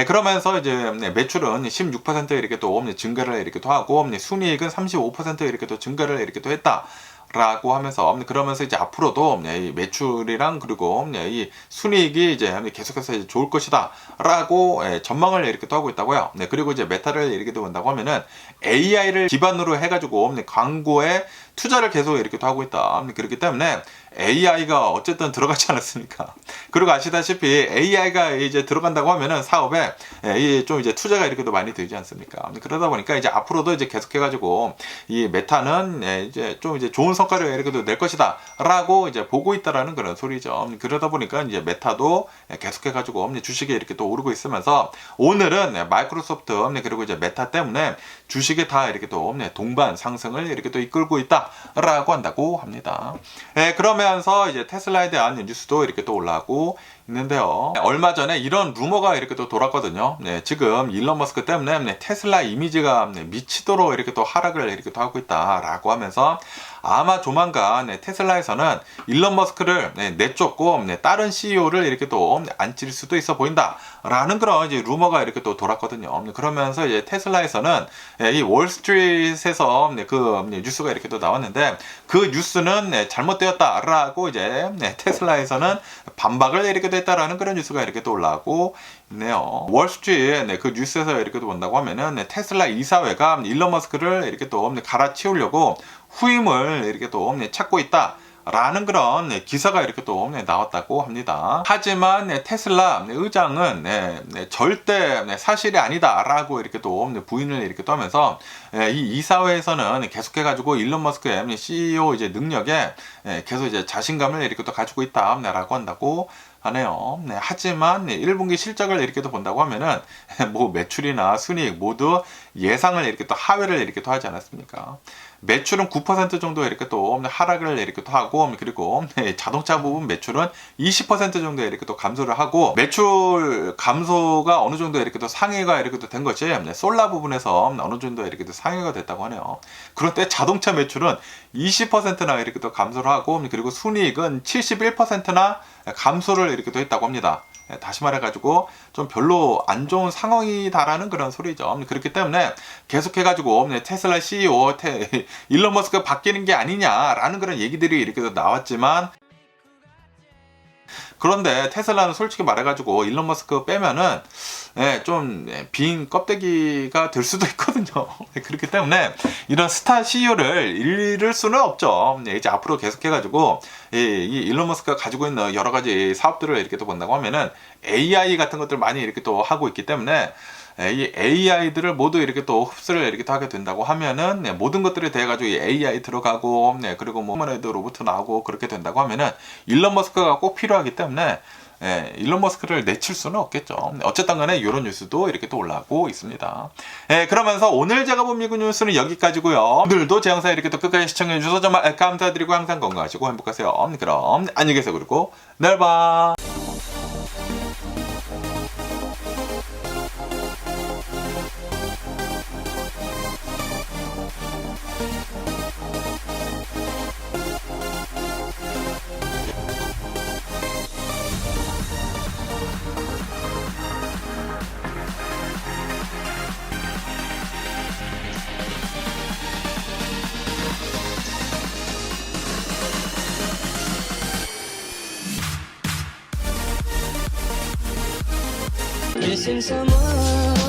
그러면서 이제 매출은 16% 이렇게 또 증가를 이렇게 또 하고 순이익은 35% 이렇게 또 증가를 이렇게 또 했다. 라고 하면서 그러면서 이제 앞으로도 이 매출이랑 그리고 이 순이익이 이제 계속해서 이제 좋을 것이다 라고 전망을 이렇게 또 하고 있다고요. 그리고 이제 메타를 이렇게 또 본다고 하면은 AI를 기반으로 해가지고 광고에 투자를 계속 이렇게 또 하고 있다. 그렇기 때문에 AI가 어쨌든 들어가지 않았습니까? 그리고 아시다시피 AI가 이제 들어간다고 하면은 사업에 좀 이제 투자가 이렇게 또 많이 들지 않습니까? 그러다 보니까 이제 앞으로도 이제 계속해가지고 이 메타는 이제 좀 이제 좋은 성과를 이렇게 또 낼 것이다 라고 이제 보고 있다라는 그런 소리죠. 그러다 보니까 이제 메타도 계속해가지고 주식이 이렇게 또 오르고 있으면서 오늘은 마이크로소프트 그리고 이제 메타 때문에 주식이 다 이렇게 또 동반 상승을 이렇게 또 이끌고 있다라고 한다고 합니다. 그러면서 이제 테슬라에 대한 뉴스도 이렇게 또 올라오고 있는데요. 얼마 전에 이런 루머가 이렇게 또 돌았거든요. 지금 일론 머스크 때문에 테슬라 이미지가 미치도록 이렇게 또 하락을 이렇게 또 하고 있다라고 하면서 아마 조만간 테슬라에서는 일론 머스크를 내쫓고 다른 CEO를 이렇게 또 앉힐 수도 있어 보인다라는 그런 이제 루머가 이렇게 또 돌았거든요. 그러면서 이제 테슬라에서는 이 월스트리트에서 그 뉴스가 이렇게 또 나왔는데 그 뉴스는 잘못되었다라고 이제 테슬라에서는 반박을 이렇게 됐다라는 그런 뉴스가 이렇게 또 올라오고 있네요. 월스트리트 그 뉴스에서 이렇게 또 본다고 하면은 테슬라 이사회가 일론 머스크를 이렇게 또 갈아치우려고 후임을 이렇게 또 찾고 있다. 라는 그런 기사가 이렇게 또 나왔다고 합니다. 하지만 테슬라 의장은 절대 사실이 아니다 라고 이렇게 또 부인을 이렇게 또 하면서 이 이사회에서는 계속해가지고 일론 머스크의 CEO 이제 능력에 계속 이제 자신감을 이렇게 또 가지고 있다 라고 한다고 하네요. 하지만 1분기 실적을 이렇게 또 본다고 하면은 뭐 매출이나 순이익 모두 예상을 이렇게 또 하회를 이렇게 또 하지 않았습니까? 매출은 9% 정도 이렇게 또 하락을 이렇게 또 하고 그리고 자동차 부분 매출은 20% 정도 이렇게 또 감소를 하고 매출 감소가 어느 정도 이렇게 또 상회가 이렇게 또 된 것이 솔라 부분에서 어느 정도 이렇게 또 상회가 됐다고 하네요. 그런데 자동차 매출은 20%나 이렇게 또 감소를 하고 그리고 순이익은 71%나 감소를 이렇게 또 했다고 합니다. 다시 말해가지고 좀 별로 안 좋은 상황이다라는 그런 소리죠. 그렇기 때문에 계속해가지고 테슬라 CEO 일론 머스크가 바뀌는 게 아니냐라는 그런 얘기들이 이렇게 나왔지만 그런데 테슬라는 솔직히 말해가지고 일론 머스크 빼면은 좀 빈 껍데기가 될 수도 있거든요. 그렇기 때문에 이런 스타 CEO를 잃을 수는 없죠. 이제 앞으로 계속해가지고 이 일론 머스크가 가지고 있는 여러 가지 사업들을 이렇게 또 본다고 하면은 AI 같은 것들 많이 이렇게 또 하고 있기 때문에 이 AI들을 모두 이렇게 또 흡수를 이렇게 또 하게 된다고 하면은 모든 것들에 대해 가지고 AI 들어가고 그리고 뭐 휴머노이드 로봇 나오고 그렇게 된다고 하면은 일론 머스크가 꼭 필요하기 때문에 일론 머스크를 내칠 수는 없겠죠. 어쨌든 간에 이런 뉴스도 이렇게 또 올라오고 있습니다. 그러면서 오늘 제가 본 미국 뉴스는 여기까지고요. 오늘도 제 영상 이렇게 또 끝까지 시청해 주셔서 정말 감사드리고 항상 건강하시고 행복하세요. 그럼 안녕히 계세요. 그리고 내일 봐. Missing someone